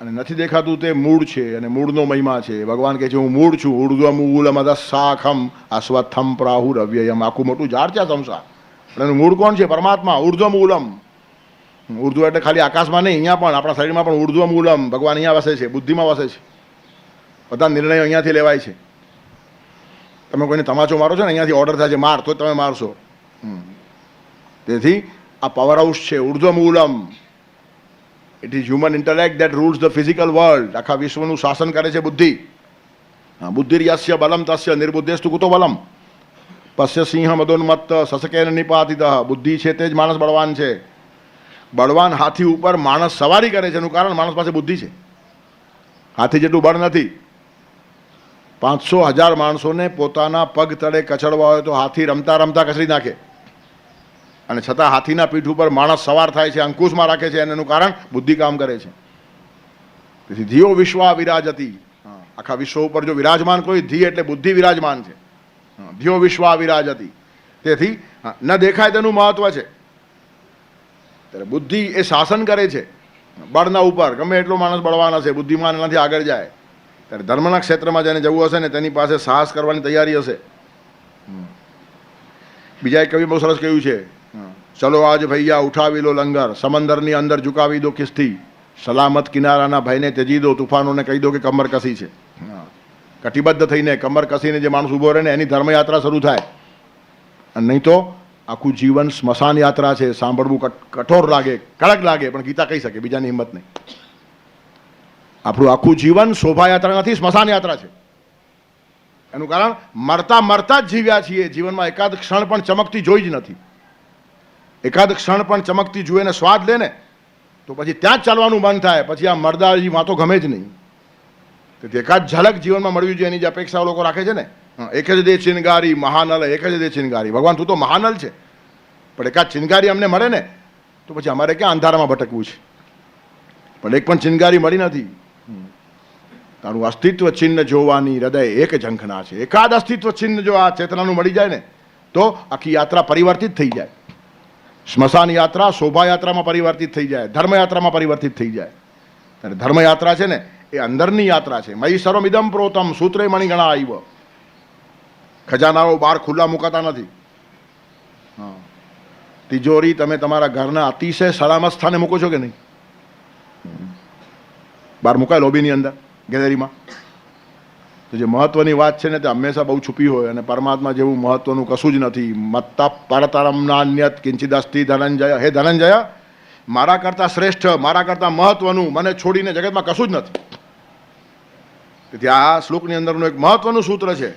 અને નથી દેખાતું તે મૂળ છે અને મૂળનો મહિમા છે. ભગવાન કહે છે હું મૂળ છું. ઉર્ધ્વમૂલમદ શાખમ અશ્વત્થમ પ્રાહુરવ્યયમ. આખું મોટું ઝાડ છે આ સંસાર. પણ એનું મૂળ કોણ છે? પરમાત્મા. ઉર્ધ્વમૂલમ. ઉર્ધ્વ એટલે ખાલી આકાશમાં નહીં, અહીંયા પણ આપણા શરીરમાં પણ ઉર્ધ્વમૂલમ. ભગવાન અહીંયા વસે છે, બુદ્ધિમાં વસે છે. બધા નિર્ણયો અહીંયાથી લેવાય છે. તમે કોઈને તમાચો મારો છો ને અહીંયાથી ઓર્ડર થાય છે માર, તો તમે મારશો. તેથી આ પાવર હાઉસ છે ઉર્ધ્વમૂલમ. It is human intellect that rules the physical world. આખા વિશ્વનું શાસન કરે છે બુદ્ધિ. બુદ્ધિર્યસ્ય બલમ તસ્ય નિર્બુદ્ધેસ્તુ કુતો બલમ. પશ્ય સિંહ મદોન્મત્ત સસકેન નિપાતિત. બુદ્ધિ છે તે જ માણસ બળવાન છે. બળવાન હાથી ઉપર માણસ સવારી કરે છે એનું કારણ માણસ પાસે બુદ્ધિ છે. હાથી જેટલું બળ નથી. 500,000 માણસોને પોતાના પગ તળે કચડવા હોય તો હાથી રમતા રમતા કચડી નાખે. અને છતાં હાથીના પીઠ ઉપર માણસ સવાર થાય છે, અંકુશમાં રાખે છે. એનું કારણ બુદ્ધિ કામ કરે છે. તેથી ધીયો વિશ્વા વિરાજતી. આખા વિશ્વ ઉપર જો વિરાજમાન કોઈ ધી એટલે બુદ્ધિ વિરાજમાન છે. ધીયો વિશ્વા વિરાજતી. તેથી ન દેખાય તેનું મહત્વ છે. ત્યારે બુદ્ધિ એ શાસન કરે છે બળના ઉપર. ગમે એટલો માણસ બળવાન હશે, બુદ્ધિમાન એનાથી આગળ જાય. ત્યારે ધર્મના ક્ષેત્રમાં જેને જવું હશે ને તેની પાસે સાહસ કરવાની તૈયારી હશે. બીજા એક કવિ બહુ સરસ કહ્યું છે, ચલો આજ ભૈયા ઉઠાવી લો લંગર, સમંદરની અંદર ઝુકાવી દો કિસ્તી, સલામત કિનારાના ભયને ત્યજી દો, તુફાનોને કહી દો કે કમર કસી છે. કટિબદ્ધ થઈને કમર કસીને જે માણસ ઊભો રહે ને એની ધર્મયાત્રા શરૂ થાય. અને નહીં તો આખું જીવન સ્મશાન યાત્રા છે. સાંભળવું કઠોર લાગે, કડક લાગે, પણ ગીતા કહી શકે, બીજાની હિંમત નહીં. આપણું આખું જીવન શોભાયાત્રા નથી, સ્મશાન યાત્રા છે. એનું કારણ મરતા મરતા જ જીવ્યા છીએ. જીવનમાં એકાદ ક્ષણ પણ ચમકતી જોઈ જ નથી. એકાદ ક્ષણ પણ ચમકતી જુએ ને સ્વાદ લે ને તો પછી ત્યાં જ ચાલવાનું મન થાય. પછી આ મરદાજી વાતો ગમે જ નહીં. તેથી એકાદ ઝલક જીવનમાં મળવી જોઈએ એની જે અપેક્ષાઓ લોકો રાખે છે ને. એક જ દે ચિનગારી મહાનલ, એક જ દે ચિનગારી. ભગવાન તું તો મહાનલ છે, પણ એકાદ ચિનગારી અમને મળે ને તો પછી અમારે ક્યાં અંધારામાં ભટકવું છે. પણ એક પણ ચિનગારી મળી નથી. તારું અસ્તિત્વ ચિહ્ન જોવાની હૃદય એક ઝંખના છે. એકાદ અસ્તિત્વ ચિહ્ન જો આ ચેતનાનું મળી જાય ને તો આખી યાત્રા પરિવર્તિત થઈ જાય. સ્મશાન યાત્રા શોભાયાત્રામાં પરિવર્તિત થઈ જાય, ધર્મયાત્રામાં પરિવર્તિત થઈ જાય. અને ધર્મયાત્રા છે ને એ અંદરની યાત્રા છે. મયી સર્વમિદમ પ્રોતમ સૂત્રે મણિ ગણા આઈવ. ખજાનાઓ બહાર ખુલ્લા મુકાતા નથી. તિજોરી તમે તમારા ઘરના અતિશય સલામત સ્થાને મૂકો છો કે નહીં? બહાર મુકાય લોબીની અંદર, ગેલેરીમાં. તો જે મહત્વની વાત છે ને તે હંમેશા બહુ છુપી હોય અને પરમાત્મા જેવું મહત્વનું કશું જ નથી. મત્તા પરતરમ નાન્યત કિંચિદ અસ્તિ ધનંજય. હે ધનંજય, મારા કરતાં શ્રેષ્ઠ, મારા કરતાં મહત્વનું મને છોડીને જગતમાં કશું જ નથી. તેથી આ શ્લોકની અંદરનું એક મહત્વનું સૂત્ર છે.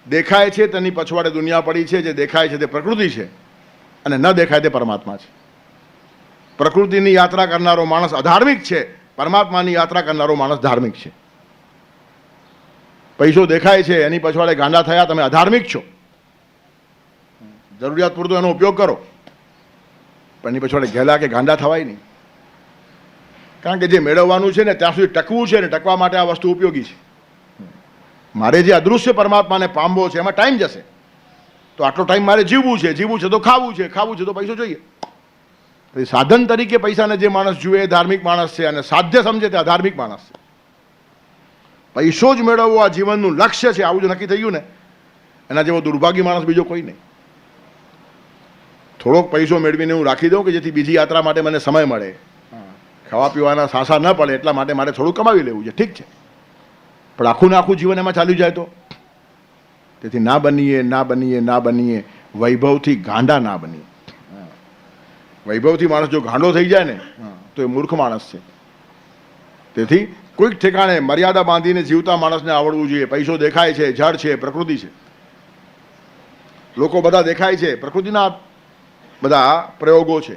દેખાય છે તેની પછવાડે દુનિયા પડી છે. જે દેખાય છે તે પ્રકૃતિ છે અને ન દેખાય તે પરમાત્મા છે. પ્રકૃતિની યાત્રા કરનારો માણસ અધાર્મિક છે, પરમાત્માની યાત્રા કરનારો માણસ ધાર્મિક છે. પૈસો દેખાય છે એની પછવાડે ગાંડા થયા, તમે અધાર્મિક છો. જરૂરિયાત પૂરતો એનો ઉપયોગ કરો, પણ એની પછવાડે ઘેલા કે ગાંડા થવાય નહીં. કારણ કે જે મેળવવાનું છે ને ત્યાં સુધી ટકવું છે ને ટકવા માટે આ વસ્તુ ઉપયોગી છે. મારે જે અદૃશ્ય પરમાત્માને પામવો છે એમાં ટાઈમ જશે, તો આટલો ટાઈમ મારે જીવવું છે. જીવવું છે તો ખાવું છે, ખાવું છે તો પૈસો જોઈએ. સાધન તરીકે પૈસાને જે માણસ જુએ એ ધાર્મિક માણસ છે અને સાધ્ય સમજે તે અધાર્મિક માણસ છે. પૈસો જ મેળવવો આ જીવનનું લક્ષ્ય છે, આવું જો નક્કી થઈ ગયું ને એના જેવો દુર્ભાગ્ય માણસ બીજો કોઈ નહીં. થોડોક પૈસો મેળવીને હું રાખી દઉં કે જેથી બીજી યાત્રા માટે મને સમય મળે, ખાવા પીવાના સાંસા ન પડે એટલા માટે મારે થોડું કમાવી લેવું છે, ઠીક છે. પણ આખું ને આખું જીવન એમાં ચાલ્યું જાય તો. તેથી ના બનીએ, ના બનીએ, ના બનીએ, વૈભવથી ગાંડા ના બનીએ. વૈભવથી માણસ જો ગાંડો થઈ જાય ને તો એ મૂર્ખ માણસ છે. તેથી કોઈક ઠેકાણે મર્યાદા બાંધીને જીવતા માણસને આવડવું જોઈએ. પૈસો દેખાય છે, જળ છે, પ્રકૃતિ છે, લોકો બધા દેખાય છે, પ્રકૃતિના બધા પ્રયોગો છે.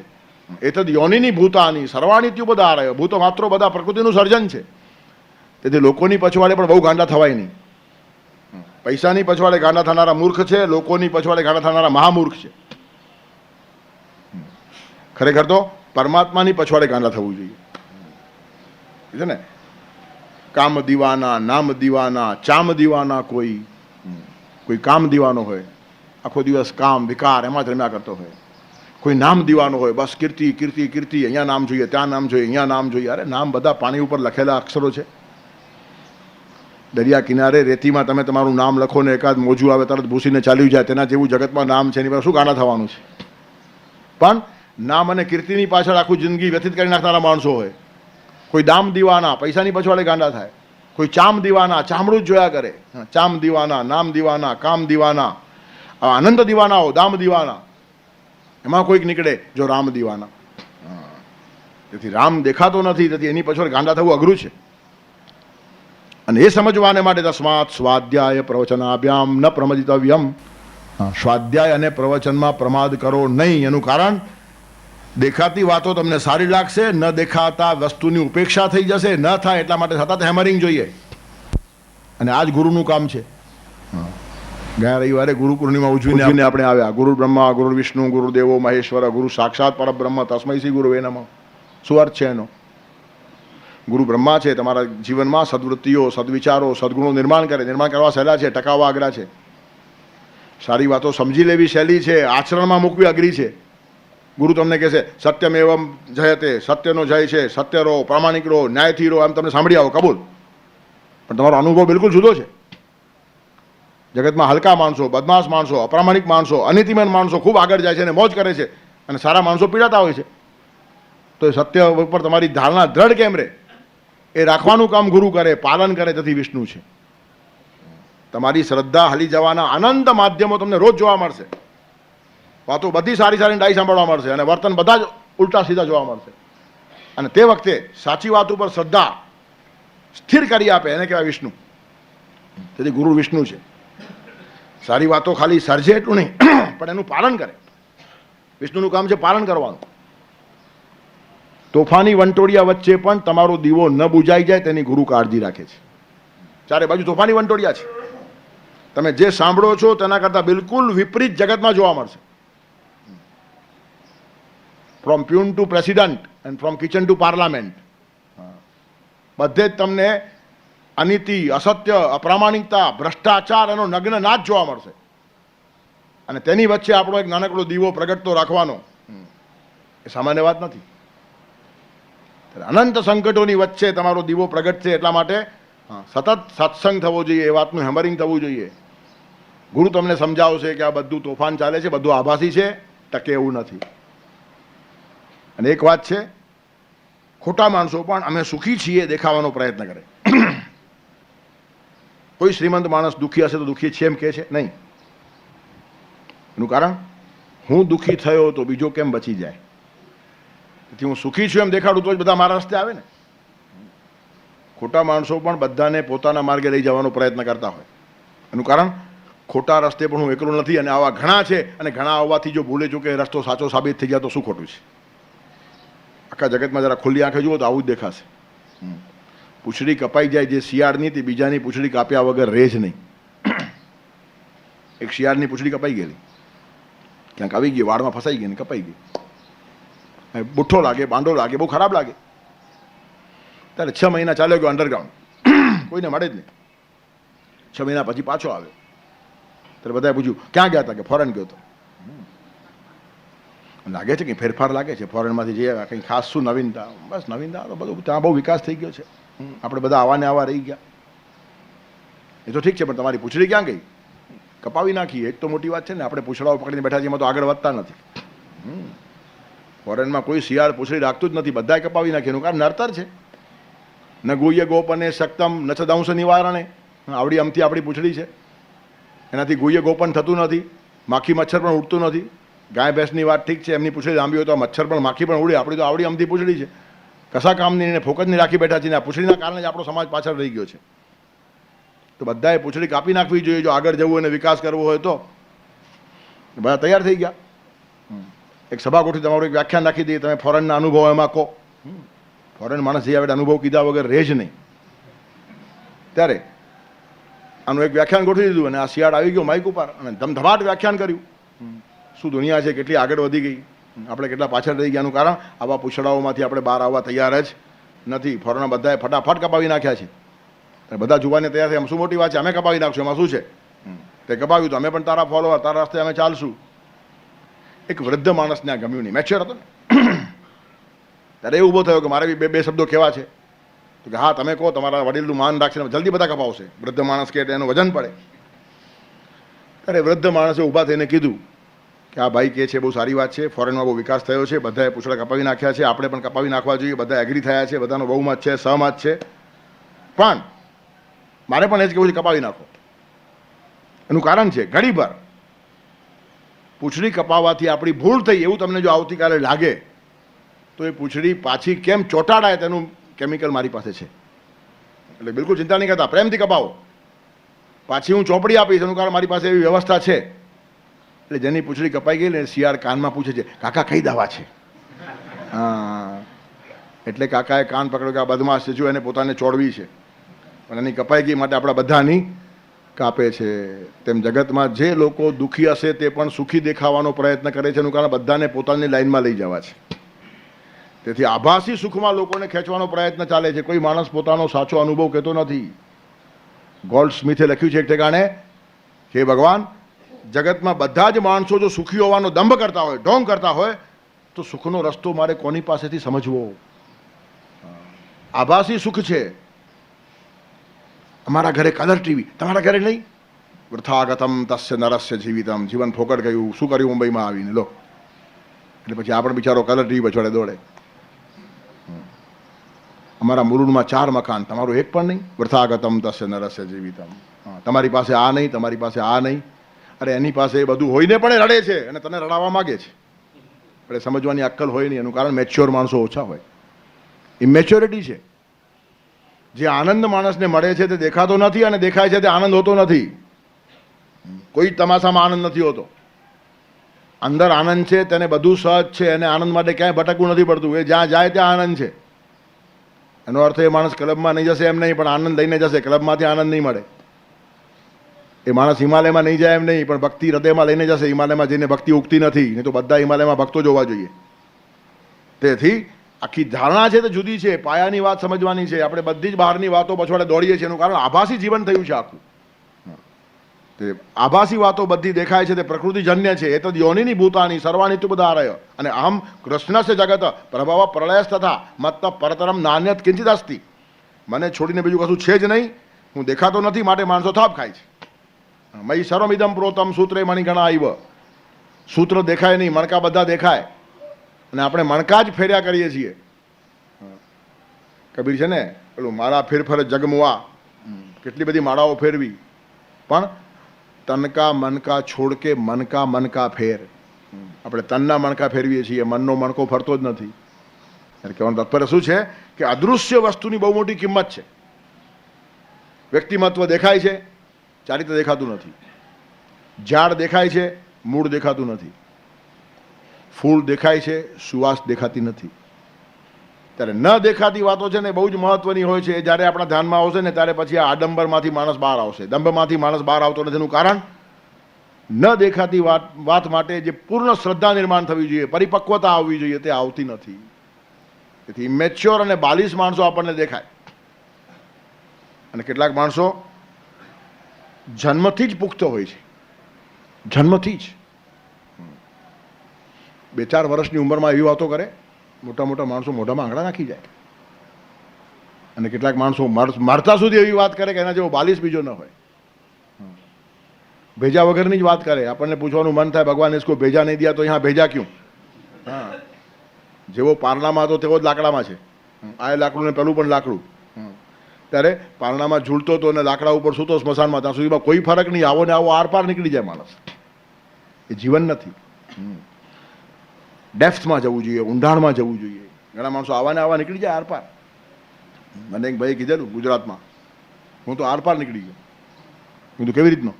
એતદ યોનિની ભૂતાની સર્વાણીત્યુ બધા રહ્યો. ભૂતો માત્રો બધા પ્રકૃતિનું સર્જન છે. તેથી લોકોની પછવાડે પણ બહુ ગાંડા થવાય નહીં. પૈસાની પછવાડે ગાંડા થનારા મૂર્ખ છે, લોકોની પછવાડે ગાંડા થનારા મહામૂર્ખ છે. ખરેખર તો પરમાત્માની પછવાડે ગાંડા થવું જોઈએ છે ને. કામ દીવાના, નામ દીવાના, ચામ દીવાના. કોઈ કામ દીવાનો હોય, આખો દિવસ કામ વિકાર એમાં જ રમ્યા કરતો હોય. કોઈ નામ દીવાનો હોય, બસ કીર્તિ કીર્તિ કીર્તિ, અહીંયા નામ જોઈએ, ત્યાં નામ જોઈએ, અહીંયા નામ જોઈએ. અરે નામ બધા પાણી ઉપર લખેલા અક્ષરો છે. દરિયા કિનારે રેતીમાં તમે તમારું નામ લખો ને એકાદ મોજું આવે તરત ભૂસીને ચાલ્યું જાય. તેના જેવું જગતમાં નામ છે, એની પર શું ગાંડા થવાનું છે. પણ નામ અને કીર્તિની પાછળ આખું જિંદગી વ્યતીત કરી નાખનારા માણસો હોય. કોઈ દામ દીવાના, પૈસાની પછવાડે ગાંડા થાય. કોઈ ચામ દીવાના, ચામડું જ જોયા કરે. ચામ દીવાના, નામ દીવાના, કામ દીવાના, આનંદ દીવાનાઓ, દામ દીવાના, એમાં કોઈક નીકળે જો રામ દીવાના. તેથી રામ દેખાતો નથી, તેથી એની પછવાડે ગાંડા થવું અઘરું છે. અને એ સમજવાને માટે તસ્માત સ્વાધ્યાય પ્રવચનાભ્યામ ન પ્રમદિતવ્યમ. સ્વાધ્યાય અને પ્રવચનમાં પ્રમાદ કરો નહીં. એનું કારણ દેખાતી વાતો તમને સારી લાગશે, ન દેખાતા વસ્તુની ઉપેક્ષા થઈ જશે. ન થાય એટલા માટે સતત હેમરિંગ જોઈએ. અને આ જ ગુરુનું કામ છે. ગયા રવિવારે ગુરુ પૂર્ણિમા ઉજવીને આપણે આવ્યા. ગુરુ બ્રહ્મા, ગુરુ વિષ્ણુ, ગુરુ દેવો મહેશ્વર, ગુરુ સાક્ષાત પરબ્રહ્મ, તસ્મૈ શ્રી ગુરુવે નમઃ. શું અર્થ છે એનો? ગુરુ બ્રહ્મા છે, તમારા જીવનમાં સદવૃત્તિઓ, સદવિચારો, સદગુણો નિર્માણ કરે. નિર્માણ કરવા સહેલા છે, ટકાવવા અઘરા છે. સારી વાતો સમજી લેવી સહેલી છે, આચરણમાં મૂકવી અઘરી છે. ગુરુ તમને કહેશે સત્યમેવમ જયતે, સત્યનો જય છે, સત્ય રહો, પ્રામાણિક રહો, ન્યાયથી રહો, એમ તમને સાંભળી આવો, કબૂલ. પણ તમારો અનુભવ બિલકુલ જુદો છે. જગતમાં હલકા માણસો, બદમાશ માણસો, અપ્રામાણિક માણસો, અનીતિમન માણસો ખૂબ આગળ જાય છે અને મોજ કરે છે, અને સારા માણસો પીડાતા હોય છે. તો એ સત્ય ઉપર તમારી ધારણા દ્રઢ કેમ રહે? એ રાખવાનું કામ ગુરુ કરે, પાલન કરે. તેથી વિષ્ણુ છે. તમારી શ્રદ્ધા હલી જવાના અનંત માધ્યમો તમને રોજ જોવા મળશે. વાતો બધી સારી સારી ડાઈ સાંભળવા મળશે, અને વર્તન બધા જ ઉલટા સીધા જોવા મળશે. અને તે વખતે સાચી વાત ઉપર શ્રદ્ધા સ્થિર કરી આપે, એને કહેવાય વિષ્ણુ. તેથી ગુરુ વિષ્ણુ છે. સારી વાતો ખાલી સર્જે એટલું નહીં, પણ એનું પાલન કરે. વિષ્ણુનું કામ છે પાલન કરવાનું. તોફાની વંટોળિયા વચ્ચે પણ તમારો દીવો ન બુજાઈ જાય તેની ગુરુ કાળજી રાખે છે. ચારે બાજુ તોફાની વંટોળિયા છે. તમે જે સાંભળો છો તેના કરતાં બિલકુલ વિપરીત જગતમાં જોવા મળશે. From peon to president and from kitchen to parliament, બધે જ તમને અનીતિ, અસત્ય, અપ્રામાણિકતા, ભ્રષ્ટાચાર એનો નગ્ન નાચ જોવા મળશે. અને તેની વચ્ચે આપણો એક નાનકડો દીવો પ્રગટતો રાખવાનો એ સામાન્ય વાત નથી. અનંત સંકટોની વચ્ચે તમારો દીવો પ્રગટશે. એટલા માટે સતત સત્સંગ થવો જોઈએ, એ વાતનું હેમરિંગ થવું જોઈએ. ગુરુ તમને સમજાવશે કે આ બધું તોફાન ચાલે છે, બધું આભાસી છે, ટકે એવું નથી. અને એક વાત છે, ખોટા માણસો પણ અમે સુખી છીએ દેખાવાનો પ્રયત્ન કરે. કોઈ શ્રીમંત માણસ દુઃખી હશે તો દુઃખી છે એમ કહે છે નહીં. એનું કારણ, હું દુઃખી થયો તો બીજો કેમ બચી જાય. તેથી હું સુખી છું એમ દેખાડું તો જ બધા મારા રસ્તે આવે ને. ખોટા માણસો પણ બધાને પોતાના માર્ગે લઈ જવાનો પ્રયત્ન કરતા હોય. એનું કારણ, ખોટા રસ્તે પણ હું એકલો નથી, અને આવા ઘણા છે, અને ઘણા આવવાથી જો ભૂલે ચૂકે રસ્તો સાચો સાબિત થઈ જાય તો શું ખોટું છે. આખા જગતમાં જરા ખુલ્લી આંખે જુઓ તો આવું જ દેખાશે. પૂંછડી કપાઈ જાય જે શિયાળની, તે બીજાની પૂંછડી કાપ્યા વગર રહે જ નહીં. એક શિયાળની પૂંછડી કપાઈ ગયેલી, ક્યાંક આવી ગઈ, વાળમાં ફસાઈ ગઈ ને કપાઈ ગઈ. બુઠ્ઠો લાગે, બાંડો લાગે, બહુ ખરાબ લાગે. ત્યારે 6 મહિના ચાલ્યો ગયો અંડરગ્રાઉન્ડ, કોઈને મળે જ નહીં. 6 મહિના પછી પાછો આવ્યો. ત્યારે બધાએ પૂછ્યું ક્યાં ગયા હતા? કે ફોરેન ગયો હતો. લાગે છે કે ફેરફાર લાગે છે ફોરેનમાંથી જઈએ, કંઈ ખાસ શું નવીનતા? બસ નવીનતા તો બધું ત્યાં બહુ વિકાસ થઈ ગયો છે, આપણે બધા આવા ને આવા રહી ગયા. એ તો ઠીક છે, પણ તમારી પૂંછડી ક્યાં ગઈ? કપાવી નાખી. એક તો મોટી વાત છે ને, આપણે પૂંછડાઓ પકડીને બેઠા છીએ, એમાં તો આગળ વધતા નથી. ફોરેનમાં કોઈ શિયાળ પૂંછડી રાખતું જ નથી, બધાએ કપાવી નાખી. એનું કારણ નડતર છે. ન ગુહ્ય ગોપને શક્તમ ન ચ દંશ નિવારણે. આવડી અમથી આપણી પૂંછડી છે, એનાથી ગુહ્ય ગોપન થતું નથી, માખી મચ્છર પણ ઉડતું નથી. ગાય ભેંસની વાત ઠીક છે, એમની પૂંછડી લાંબી હોય તો મચ્છર પણ માખી પણ ઉડે. આપણી તો આવડી અમથી પૂંછડી છે, કશા કામની એને ફોકસની રાખી બેઠા છે ને આ પૂંછડીના કારણે જ આપણો સમાજ પાછળ રહી ગયો છે. તો બધાએ પૂંછડી કાપી નાખવી જોઈએ જો આગળ જવું અને વિકાસ કરવો હોય તો. બધા તૈયાર થઈ ગયા. એક સભા ગોઠવી, તમારું એક વ્યાખ્યાન રાખી દઈએ, તમે ફોરેનના અનુભવ એમાં કહો. ફોરેન માણસ જે આવે અનુભવ કીધા વગર રહે જ નહીં. ત્યારે આનું એક વ્યાખ્યાન ગોઠવી દીધું અને આ શિયાળ આવી ગયો માઇક ઉપર અને ધમધમાટ વ્યાખ્યાન કર્યું. શું દુનિયા છે, કેટલી આગળ વધી ગઈ, આપણે કેટલા પાછળ રહી ગયાનું કારણ આવા પૂછડાઓમાંથી આપણે બહાર આવવા તૈયાર જ નથી. ફોરેનના બધાએ ફટાફટ કપાવી નાખ્યા છે. બધા જોવાને તૈયાર થાય, શું મોટી વાત છે, અમે કપાવી નાખશું, એમાં શું છે. તે કપાવ્યું તો અમે પણ તારા ફોલોવર, તારા રસ્તે અમે ચાલશું. એક વૃદ્ધ માણસને આ ગમ્યું નહીં, મેચ્યોર હતો ને. ત્યારે એ ઊભો થયો કે મારે બી બે શબ્દો કહેવા છે. તો કે હા તમે કહો, તમારા વડીલનું માન રાખશે, જલ્દી બધા કપાવશે. વૃદ્ધ માણસ કે એનું વજન પડે. ત્યારે વૃદ્ધ માણસે ઊભા થઈને કીધું કે આ ભાઈ કહે છે બહુ સારી વાત છે, ફોરેનમાં બહુ વિકાસ થયો છે, બધાએ પૂછડા કપાવી નાખ્યા છે, આપણે પણ કપાવી નાખવા જોઈએ, બધા એગ્રી થયા છે, બધાનો બહુમત છે, સહમત છે, પણ મારે પણ એ જ કહેવું છે કપાવી નાખો. એનું કારણ છે ઘડીભર પૂંછડી કપાવવાથી આપણી ભૂલ થઈ એવું તમને જો આવતીકાલે લાગે તો એ પૂંછડી પાછી કેમ ચોંટાડાય તેનું કેમિકલ મારી પાસે છે. એટલે બિલકુલ ચિંતા નહીં કરતા, પ્રેમથી કપાવો. પાછી હું ચોપડી આપીશ, એનું કારણ મારી પાસે એવી વ્યવસ્થા છે. એટલે જેની પૂંછડી કપાઈ ગઈ ને શિયાળ કાનમાં પૂછે છે, કાકા કઈ દવા છે? હા, એટલે કાકાએ કાન પકડ્યો કે આ બદમાશ છે, જો એને પોતાને ચોડવી છે પણ એની કપાઈ ગઈ માટે આપણા બધાની કાપે છે. તેમ જગતમાં જે લોકો દુઃખી હશે તે પણ સુખી દેખાવાનો પ્રયત્ન કરે છે, એનું કારણ બધાને પોતાની લાઈનમાં લઈ જવા છે. તેથી આભાસી સુખમાં લોકોને ખેંચવાનો પ્રયત્ન ચાલે છે. કોઈ માણસ પોતાનો સાચો અનુભવ કહેતો નથી. ગોલ્ડ સ્મિથે લખ્યું છે એક ઠેકાણે કે ભગવાન, જગતમાં બધા જ માણસો જો સુખી હોવાનો દંભ કરતા હોય, ઢોંગ કરતા હોય, તો સુખનો રસ્તો મારે કોની પાસેથી સમજવો? આભાસી સુખ છે. અમારા ઘરે કલર ટીવી, તમારા ઘરે નહીં. વૃથાગતમ તસ્ય નરસ્ય જીવિતમ. જીવન ફોકટ ગયું, શું કર્યું મુંબઈમાં આવીને લો. એટલે પછી આપણે બિચારો કલર ટીવી પછવાડે દોડે. અમારા મુરુડમાં 4 મકાન, તમારું એક પણ નહીં. વૃથાગતમ તસ્ય નરસ્ય જીવિતમ. તમારી પાસે આ નહીં, તમારી પાસે આ નહીં. અરે એની પાસે બધું હોઈને પણ રડે છે અને તને રડાવવા માગે છે. એટલે સમજવાની અક્કલ હોય નહીં. એનું કારણ મેચ્યોર માણસો ઓછા હોય, ઇમેચ્યોરિટી છે. જે આનંદ માણસને મળે છે તે દેખાતો નથી અને દેખાય છે તે આનંદ હોતો નથી. કોઈ તમાશામાં આનંદ નથી હોતો. અંદર આનંદ છે, તેને બધું સહજ છે, એને આનંદ માટે ક્યાંય ભટકવું નથી પડતું. એ જ્યાં જાય ત્યાં આનંદ છે. એનો અર્થ એ માણસ ક્લબમાં નહીં જશે એમ નહીં, પણ આનંદ લઈને જશે. ક્લબમાંથી આનંદ નહીં મળે. એ માણસ હિમાલયમાં નહીં જાય એમ નહીં, પણ ભક્તિ હૃદયમાં લઈને જશે. હિમાલયમાં જઈને ભક્તિ ઉગતી નથી, નહીં તો બધા હિમાલયમાં ભક્તો જોવા જોઈએ. તેથી આખી ધારણા છે તે જુદી છે. પાયાની વાત સમજવાની છે. આપણે બધી જ બહારની વાતો પછવાડે દોડીએ છીએ. એનું કારણ આભાસી જીવન થયું છે આખું. તે આભાસી વાતો બધી દેખાય છે તે પ્રકૃતિજન્ય છે. એ તો યોનિની ભૂતાની સર્વાણી તું બધા રહ્યો. અને અહમ કૃષ્ણસ્ય જગત પ્રભાવ પ્રલયસ તથા મત્ત પરતરમ નાન્યત કિંચિત અસ્તિ. મને છોડીને બીજું કશું છે જ નહીં. હું દેખાતો નથી માટે માણસો થાપ ખાય છે. મય સર્વમિદમ પ્રોતમ સૂત્રે મણિગણા આઈવ. સૂત્ર દેખાય નહીં, મણકા બધા દેખાય અને આપણે મણકા જ ફેર્યા કરીએ છીએ. કબીર છે ને પેલું માળા ફેરફર જગમવા, કેટલી બધી માળાઓ ફેરવી, પણ તનકા મનકા છોડ કે મનકા મનકા ફેર. આપણે તનના મણકા ફેરવીએ છીએ, મનનો મણકો ફરતો જ નથી. એટલે કહેવાનું તાત્પર્ય શું છે કે અદૃશ્ય વસ્તુની બહુ મોટી કિંમત છે. વ્યક્તિમત્વ દેખાય છે, ચારિત્ર દેખાતું નથી. ઝાડ દેખાય છે, મૂળ દેખાતું નથી. ફૂલ દેખાય છે, સુવાસ દેખાતી નથી. ત્યારે ન દેખાતી વાતો છે ને બહુ જ મહત્વની હોય છે. જ્યારે આપણા ધ્યાનમાં આવશે ને ત્યારે પછી આ આડંબરમાંથી માણસ બહાર આવશે. દંભમાંથી માણસ બહાર આવતો નથી. એનું કારણ ન દેખાતી વાત માટે જે પૂર્ણ શ્રદ્ધા નિર્માણ થવી જોઈએ, પરિપક્વતા આવવી જોઈએ, તે આવતી નથી. તેથી ઇમેચ્યોર અને બાલિશ માણસો આપણને દેખાય. અને કેટલાક માણસો જન્મથી જ પુખ્ત હોય છે. જન્મથી જ 2-4 વર્ષની ઉંમરમાં એવી વાતો કરે, મોટા મોટા માણસો મોઢામાં આંગળા નાખી જાય. અને કેટલાક માણસો મરતા સુધી એવી વાત કરે કે એના જેવો બાલિશ બીજો ન હોય. ભેજા વગરની જ વાત કરે. આપણને પૂછવાનું મન થાય, ભગવાન इसको ભેજા નહીં દિયા તો यहाँ ભેજા ક્યું? હા, જેવો પારણામાં હતો તેવો જ લાકડામાં છે. આ લાકડું ને પેલું પણ લાકડું. ત્યારે પારણામાં ઝૂલતો હતો અને લાકડા ઉપર સૂતો સ્મશાનમાં, ત્યાં સુધીમાં કોઈ ફરક નહીં, આવો ને આવો આરપાર નીકળી જાય માણસ. એ જીવન નથી. ડેપ્થમાં જવું જોઈએ, ઊંડાણમાં જવું જોઈએ. ઘણા માણસો આવા ને આવા નીકળી જાય આરપાર. મને એક ભાઈ કીધેલું ગુજરાતમાં, હું તો આરપાર નીકળી ગયો. હું તો કેવી રીતનો?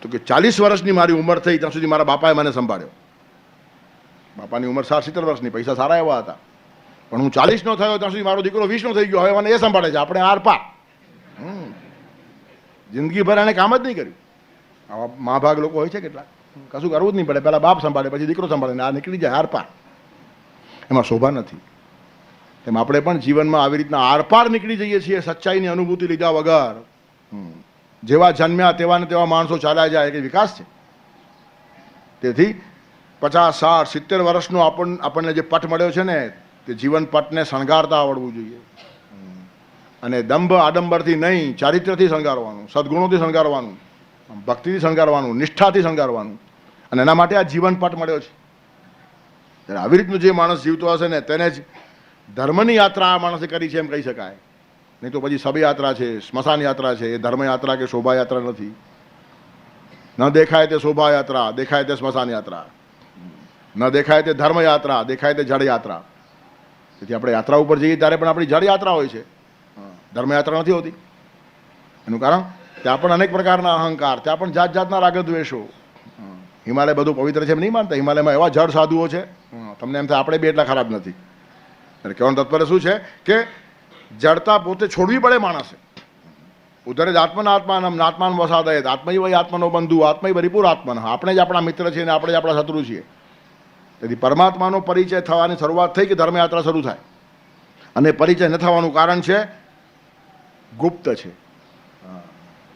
તો કે 40 વર્ષની મારી ઉંમર થઈ ત્યાં સુધી મારા બાપાએ મને સંભાળ્યો. બાપાની ઉંમર 60-70 વર્ષની, પૈસા સારા એવા હતા, પણ હું 40 નો થયો ત્યાં સુધી મારો દીકરો 20 નો થઈ ગયો, હવે મને એ સંભાળે છે. આપણે આરપાર જિંદગીભર એને કામ જ નહીં કર્યું. આવા મા ભાગ લોકો હોય છે કેટલા, કશું કરવું જ નહીં પડે, પહેલા બાપ સંભાળે, પછી દીકરો સંભાળે, આ નીકળી જાય આરપાર. એમાં શોભા નથી. એમ આપણે પણ જીવનમાં આવી રીતના આરપાર નીકળી જઈએ છીએ સચ્ચાઈની અનુભૂતિ લીધા વગર. જેવા જન્મ્યા તેવા ને તેવા માણસો ચાલ્યા જાય, કે વિકાસ છે. તેથી 50, 60, 70 વર્ષનો આપણને જે પટ મળ્યો છે ને, તે જીવન પટને શણગારતા આવડવું જોઈએ. અને દંભ આડંબરથી નહીં, ચારિત્ર્યથી શણગારવાનું, સદગુણોથી શણગારવાનું, ભક્તિથી શણગારવાનું, નિષ્ઠાથી શણગારવાનું. અને એના માટે આ જીવન પટ મળ્યો છે. ત્યારે આવી રીતનું જે માણસ જીવતો હશે ને, તેને જ ધર્મની યાત્રા આ માણસે કરી છે એમ કહી શકાય. નહીં તો પછી શબયાત્રા છે, સ્મશાન યાત્રા છે, એ ધર્મયાત્રા કે શોભાયાત્રા નથી. ન દેખાય તે શોભાયાત્રા, દેખાય તે સ્મશાન યાત્રા. ન દેખાય તે ધર્મયાત્રા, દેખાય તે જળયાત્રા. તેથી આપણે યાત્રા ઉપર જઈએ ત્યારે પણ આપણી જળયાત્રા હોય છે, ધર્મયાત્રા નથી હોતી. એનું કારણ ત્યાં પણ અનેક પ્રકારના અહંકાર, ત્યાં પણ જાત જાતના રાગદ્વેષો. હિમાલય બધું પવિત્ર છે એમ નહીં માનતા. હિમાલયમાં એવા જળ સાધુઓ છે, તમને એમ થાય આપણે બી એટલા ખરાબ નથી. એટલે કહેવાનું તાત્પર્ય શું છે કે જડતા પોતે છોડવી પડે માણસે. ઉધરે જ આત્મનાત્માનમ નાત્માન વસાદયત, આત્મૈવ આત્મનો બંધુ, આત્મૈવ પરિપૂર આત્મન. આપણે જ આપણા મિત્ર છીએ અને આપણે જ આપણા શત્રુ છીએ. તેથી પરમાત્માનો પરિચય થવાની શરૂઆત થઈ કે ધર્મયાત્રા શરૂ થાય. અને પરિચય ન થવાનું કારણ છે ગુપ્ત છે.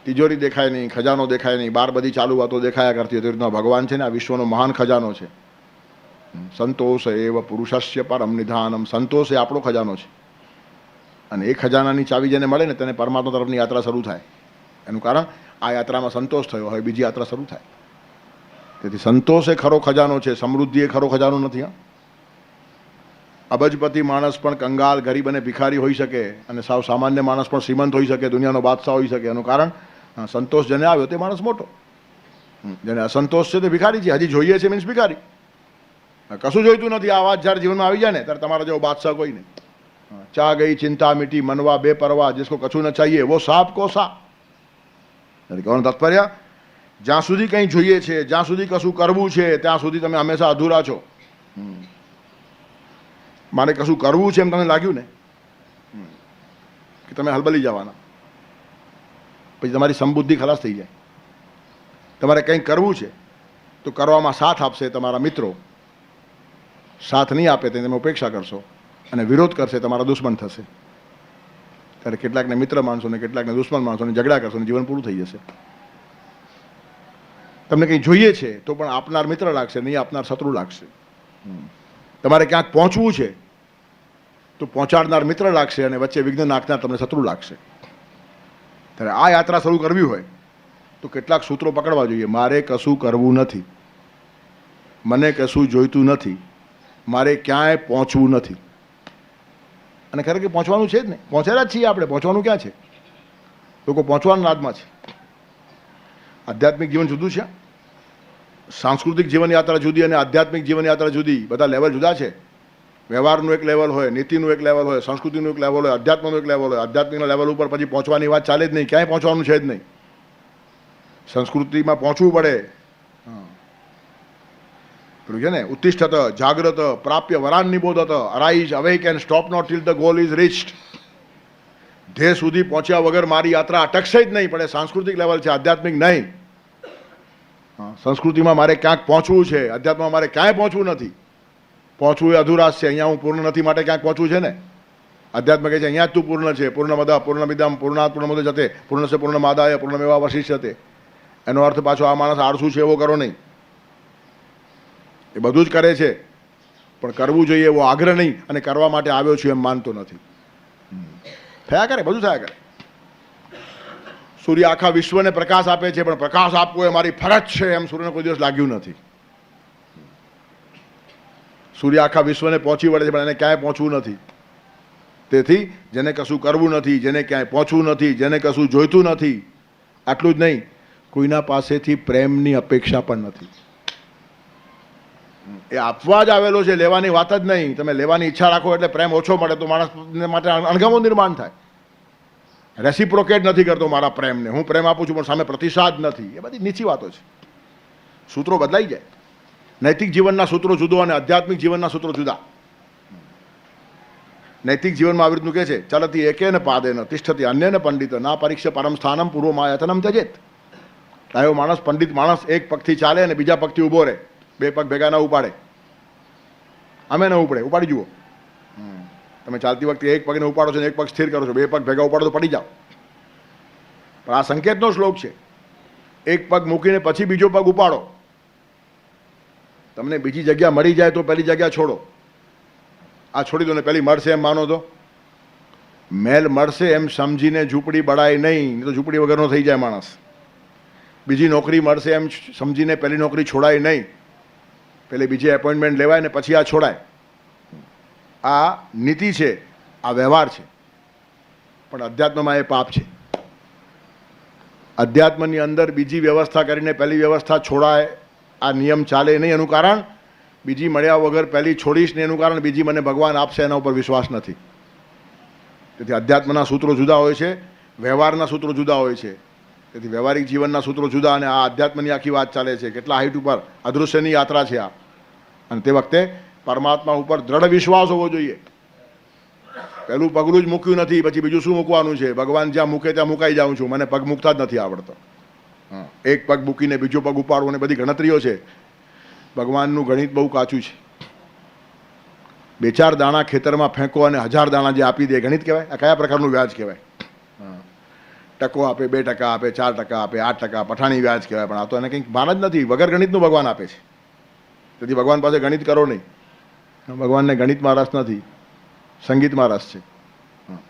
તિજોરી દેખાય નહીં, ખજાનો દેખાય નહીં, બાર બધી ચાલુ વાતો દેખાયા કરતી હતી. રીતના ભગવાન છે ને આ વિશ્વનો મહાન ખજાનો છે. સંતોષ એવ પુરુષસ્ય પરમ નિધાનમ. સંતોષ એ આપણો ખજાનો છે. અને એ ખજાનાની ચાવી જેને મળે ને તેને પરમાત્મા તરફની યાત્રા શરૂ થાય. એનું કારણ આ યાત્રામાં સંતોષ થયો, હવે બીજી યાત્રા શરૂ થાય. તેથી સંતોષ એ ખરો ખજાનો છે, સમૃદ્ધિ એ ખરો ખજાનો નથી. અબજપતિ માણસ પણ કંગાલ, ગરીબ અને ભિખારી હોઈ શકે, અને સાવ સામાન્ય માણસ પણ શ્રીમંત હોઈ શકે, દુનિયાનો બાદશાહ હોઈ શકે. એનું કારણ સંતોષ જેને આવ્યો તે માણસ મોટો, જેને અસંતોષ છે તે ભિખારી છે. હજી જોઈએ છે મીન્સ ભિખારી. કશું જોઈતું નથી. આ વાત જ્યારે જીવનમાં આવી જાય ને ત્યારે તમારા જેવો બાદશાહ કોઈ નહીં. ચા ગઈ ચિંતા મીઠી, મનવા બે પરવા, जिसको કશું ન ચાહીએ वो સાપ को सा. કહેવાનું તાત્પર્ય, જ્યાં સુધી કંઈ જોઈએ છે, જ્યાં સુધી કશું કરવું છે, ત્યાં સુધી તમે હંમેશા અધૂરા છો. મારે કશું કરવું છે એમ તમને લાગ્યું ને કે તમે હલબલી જવાના, પછી તમારી સમબુદ્ધિ ખલાસ થઈ જાય. તમારે કંઈક કરવું છે તો કરવામાં સાથ આપશે તમારા મિત્રો, સાથ નહીં આપે તેને તમે ઉપેક્ષા કરશો, અને વિરોધ કરશે તમારા દુશ્મન થશે. ત્યારે કેટલાકને મિત્ર માણસો ને કેટલાકને દુશ્મન માણસો ને ઝઘડા કરશો ને જીવન પૂરું થઈ જશે. તમને કંઈ જોઈએ છે તો પણ આપનાર મિત્ર લાગશે, નહીં આપનાર શત્રુ લાગશે. તમારે ક્યાંક પહોંચવું છે તો પહોંચાડનાર મિત્ર લાગશે, અને વચ્ચે વિઘ્ન નાખનાર તમને શત્રુ લાગશે. ત્યારે આ યાત્રા શરૂ કરવી હોય તો કેટલાક સૂત્રો પકડવા જોઈએ. મારે કશું કરવું નથી, મને કશું જોઈતું નથી, મારે ક્યાંય પહોંચવું નથી. અને ખરેખર પહોંચવાનું છે જ ને, પહોંચેલા જ છીએ આપણે. પહોંચવાનું ક્યાં છે? લોકો પહોંચવાના નાદમાં છે. આધ્યાત્મિક જીવન જુદું છે, સાંસ્કૃતિક જીવનયાત્રા જુદી અને આધ્યાત્મિક જીવનયાત્રા જુદી. બધા લેવલ જુદા છે. વ્યવહારનું એક લેવલ હોય, નીતિનું એક લેવલ હોય, સંસ્કૃતિનું એક લેવલ હોય, અધ્યાત્મનું એક લેવલ હોય. આધ્યાત્મિકના લેવલ ઉપર પછી પહોંચવાની વાત ચાલે જ નહીં, ક્યાંય પહોંચવાનું છે જ નહીં. સંસ્કૃતિમાં પહોંચવું પડે. પેલું છે ને, ઉત્તિષ્ઠત જાગ્રત પ્રાપ્ય વરાન નિબોધત, arise awake and stop not till the goal is reached. ધ્યેય સુધી પહોંચ્યા વગર મારી યાત્રા અટકશે જ નહીં. પણ એ સાંસ્કૃતિક લેવલ છે, આધ્યાત્મિક નહીં. સંસ્કૃતિમાં મારે ક્યાંક પહોંચવું છે, અધ્યાત્મમાં મારે ક્યાંય પહોંચવું નથી. પહોંચવું એ અધુરાશ છે. અહીંયા હું પૂર્ણ નથી માટે ક્યાંક પહોંચવું છે ને. અધ્યાત્મ કહે છે અહીંયા જ તું પૂર્ણ છે. પૂર્ણમદ પૂર્ણમિદમ પૂર્ણાત પૂર્ણમુદચ્યતે પૂર્ણસ્ય પૂર્ણમાદાય પૂર્ણમેવાવશિષ્યતે. એનો અર્થ પાછો આ માણસ આળસુ છે એવો કરો નહીં. એ બધું જ કરે છે, પણ કરવું જોઈએ એવો આગ્રહ નહીં, અને કરવા માટે આવ્યો છું એમ માનતો નથી. થયા કરે, બધું થયા કરે. સૂર્ય આખા વિશ્વને પ્રકાશ આપે છે, પણ પ્રકાશ આપવો એ મારી ફરજ છે એમ સૂર્યને કોઈ દિવસ લાગ્યું નથી. સૂર્ય આખા વિશ્વને પહોંચી વળે છે, પણ એને ક્યાંય પહોંચવું નથી. તેથી જેને કશું કરવું નથી, જેને ક્યાંય પહોંચવું નથી, જેને કશું જોઈતું નથી, આટલું જ નહીં, કોઈના પાસેથી પ્રેમની અપેક્ષા પણ નથી. એ આપવા જ આવેલો છે, લેવાની વાત જ નહીં. તમે લેવાની ઈચ્છા રાખો એટલે પ્રેમ ઓછો મળે તો માણસને માટે અણગમો નિર્માણ થાય. રેસિપ્રોકેટ નથી કરતો મારા પ્રેમને, હું પ્રેમ આપું છું પણ સામે પ્રતિસાદ નથી. એ બધી નીચી વાતો છે. સૂત્રો બદલાઈ જાય. નૈતિક જીવનના સૂત્રો જુદો અને આધ્યાત્મિક જીવનના સૂત્રો જુદા. નૈતિક જીવનમાં આવી રીતનું કહે છે, ચલતી એકેન પાદેન તિષ્ઠતી અન્યન પંડિત ના પરીક્ષા પરમ સ્થાનમ પૂર્વમાયતનમ ત્યજેત. એવો માણસ, પંડિત માણસ એક પગથી ચાલે અને બીજા પગથી ઊભો રહે, બે પગ ભેગા ના ઉપાડે. અમે ન ઉપડે, ઉપાડી જુઓ. તમે ચાલતી વખતે એક પગને ઉપાડો છો ને એક પગ સ્થિર કરો છો, બે પગ ભેગા ઉપાડો તો પડી જાઓ. પણ આ સંકેતનો શ્લોક છે. એક પગ મૂકીને પછી બીજો પગ ઉપાડો. તમને બીજી જગ્યા મળી જાય તો પહેલી જગ્યા છોડો. આ છોડી દો ને પેલી મળશે એમ માનો તો. મેલ મળશે એમ સમજીને ઝૂંપડી બળાય નહીં, તો ઝૂંપડી વગરનો થઈ જાય માણસ. બીજી નોકરી મળશે એમ સમજીને પહેલી નોકરી છોડાય નહીં, પેલી બીજી એપોઇન્ટમેન્ટ લેવાય ને પછી આ છોડાય. આ નીતિ છે, આ વ્યવહાર છે. પણ અધ્યાત્મમાં એ પાપ છે. અધ્યાત્મની અંદર બીજી વ્યવસ્થા કરીને પહેલી વ્યવસ્થા છોડાય, આ નિયમ ચાલે નહીં. એનું કારણ બીજી મળ્યા વગર પહેલી છોડીશ ને, એનું કારણ બીજી મને ભગવાન આપશે એના ઉપર વિશ્વાસ નથી. તેથી અધ્યાત્મના સૂત્રો જુદા હોય છે, વ્યવહારના સૂત્રો જુદા હોય છે. તેથી વ્યવહારિક જીવનના સૂત્રો જુદા અને આ અધ્યાત્મની આખી વાત ચાલે છે. કેટલા હાઈટ ઉપર અદૃશ્યની યાત્રા છે આ. અને તે વખતે પરમાત્મા ઉપર દ્રઢ વિશ્વાસ હોવો જોઈએ. પહેલું પગલું જ મૂક્યું નથી, પછી બીજું શું મૂકવાનું છે? ભગવાન જ્યાં મૂકે ત્યાં મુકાઈ જાઉં છું, મને પગ મૂકતા જ નથી આવડતો. એક પગ મૂકીને બીજો પગ ઉપાડવો ને બધી ગણતરીઓ છે. ભગવાનનું ગણિત બહુ કાચું છે. 2-4 દાણા ખેતરમાં ફેંકો અને 1000 દાણા જે આપી દે, ગણિત કહેવાય? આ કયા પ્રકારનું વ્યાજ કહેવાય? ટકો આપે, 2% આપે, 4% આપે, 8%, પઠાણી વ્યાજ કહેવાય. પણ આ તો એને કંઈક ભાન જ નથી. વગર ગણિતનું ભગવાન આપે છે. તેથી ભગવાન પાસે ગણિત કરો નહીં. ભગવાનને ગણિતમાં રસ નથી, સંગીતમાં રસ છે.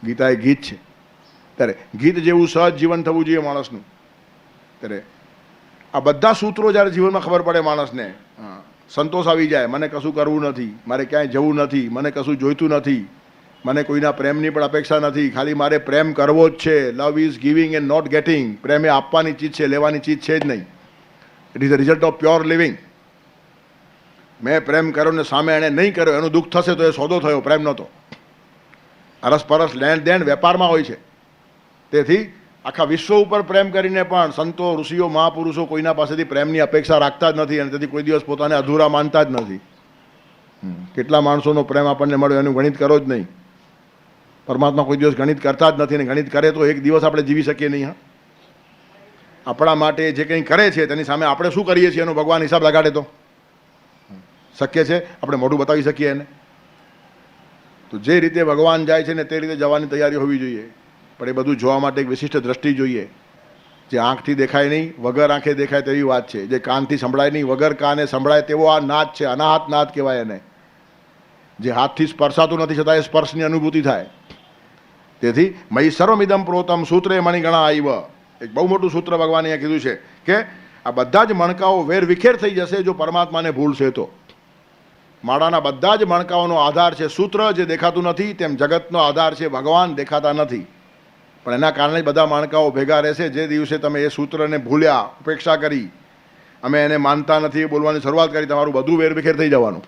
ગીતા એ ગીત છે. ત્યારે ગીત જેવું સહજ જીવન થવું જોઈએ માણસનું. ત્યારે આ બધા સૂત્રો જ્યારે જીવનમાં ખબર પડે માણસને, સંતોષ આવી જાય. મને કશું કરવું નથી, મારે ક્યાંય જવું નથી, મને કશું જોઈતું નથી, મને કોઈના પ્રેમની પણ અપેક્ષા નથી, ખાલી મારે પ્રેમ કરવો જ છે. Love is giving and not getting. પ્રેમ એ આપવાની ચીજ છે, લેવાની ચીજ છે જ નહીં. It is the result of pure living. મેં પ્રેમ કર્યો ને સામે એણે નહીં કર્યો, એનું દુઃખ થશે તો એ સોદો થયો, પ્રેમ નહોતો. અરસપરસ લેણ દેણ વેપારમાં હોય છે. તેથી આખા વિશ્વ ઉપર પ્રેમ કરીને પણ સંતો, ઋષિઓ, મહાપુરુષો કોઈના પાસેથી પ્રેમની અપેક્ષા રાખતા જ નથી અને તેથી કોઈ દિવસ પોતાને અધૂરા માનતા જ નથી. કેટલા માણસોનો પ્રેમ આપણને મળ્યો એનું ગણિત કરો જ નહીં. પરમાત્મા કોઈ દિવસ ગણિત કરતા જ નથી અને ગણિત કરે તો એક દિવસ આપણે જીવી શકીએ નહીં. આપણા માટે જે કંઈ કરે છે તેની સામે આપણે શું કરીએ છીએ એનો ભગવાન હિસાબ લગાડે તો શક્ય છે? આપણે મોઢું બતાવી શકીએ એને? તો જે રીતે ભગવાન જાય છે ને તે રીતે જવાની તૈયારી હોવી જોઈએ. પણ એ બધું જોવા માટે એક વિશિષ્ટ દ્રષ્ટિ જોઈએ. જે આંખથી દેખાય નહીં, વગર આંખે દેખાય તેવી વાત છે. જે કાનથી સંભળાય નહીં, વગર કાને સંભળાય તેવો આ નાદ છે. અનાહત નાદ કહેવાય એને. જે હાથથી સ્પર્શાતું નથી છતાં એ સ્પર્શની અનુભૂતિ થાય. તેથી મયી સર્વમિદમ પ્રોતમ સૂત્રે મણિગણા આઈવ. એક બહુ મોટું સૂત્ર ભગવાને અહીંયા કીધું છે કે આ બધા જ મણકાઓ વેરવિખેર થઈ જશે જો પરમાત્માને ભૂલશે તો. માળાના બધા જ મણકાઓનો આધાર છે સૂત્ર, જે દેખાતું નથી. તેમ જગતનો આધાર છે ભગવાન, દેખાતા નથી. પણ એના કારણે બધા માણકાઓ ભેગા રહેશે. જે દિવસે તમે એ સૂત્રને ભૂલ્યા, ઉપેક્ષા કરી, અમે એને માનતા નથી બોલવાની શરૂઆત કરી, તમારું બધું વેરવિખેર થઈ જવાનું.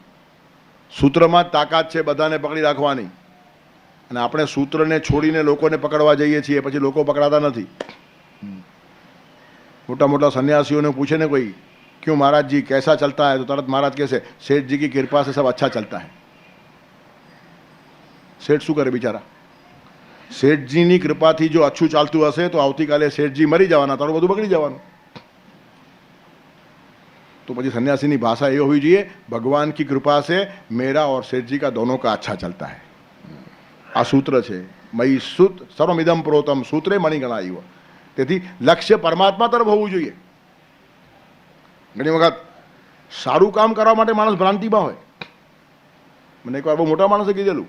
સૂત્રમાં જ તાકાત છે બધાને પકડી રાખવાની. અને આપણે સૂત્રને છોડીને લોકોને પકડવા જઈએ છીએ, પછી લોકો પકડાતા નથી. મોટા મોટા સંન્યાસીઓને પૂછે ને કોઈ, क्यों महाराज जी कैसा चलता है? तो तुरंत महाराज कैसे? सेठ जी की कृपा से सब अच्छा चलता है. सेठ શું કરે બિચારા? શેઠજીની કૃપાથી જો અચ્છું ચાલતું હશે તો આવતીકાલે શેઠજી મરી જવાના, તારું બધું બગડી જવાનું. તો પછી સન્યાસીની ભાષા એ હોવી જોઈએ, ભગવાન કી કૃપા से मेरा और सेठ जी का दोनों का अच्छा चलता है. આ સૂત્ર છે. મયી સુત સર્વમિદમ પ્રોતમ સૂત્રે મણિગણા આઈવ. તેથી લક્ષ્ય પરમાત્મા તરફ હોવું જોઈએ. ઘણી વખત સારું કામ કરવા માટે માણસ ભ્રાંતિમાં હોય. મને એકવાર બહુ મોટા માણસે કીધેલું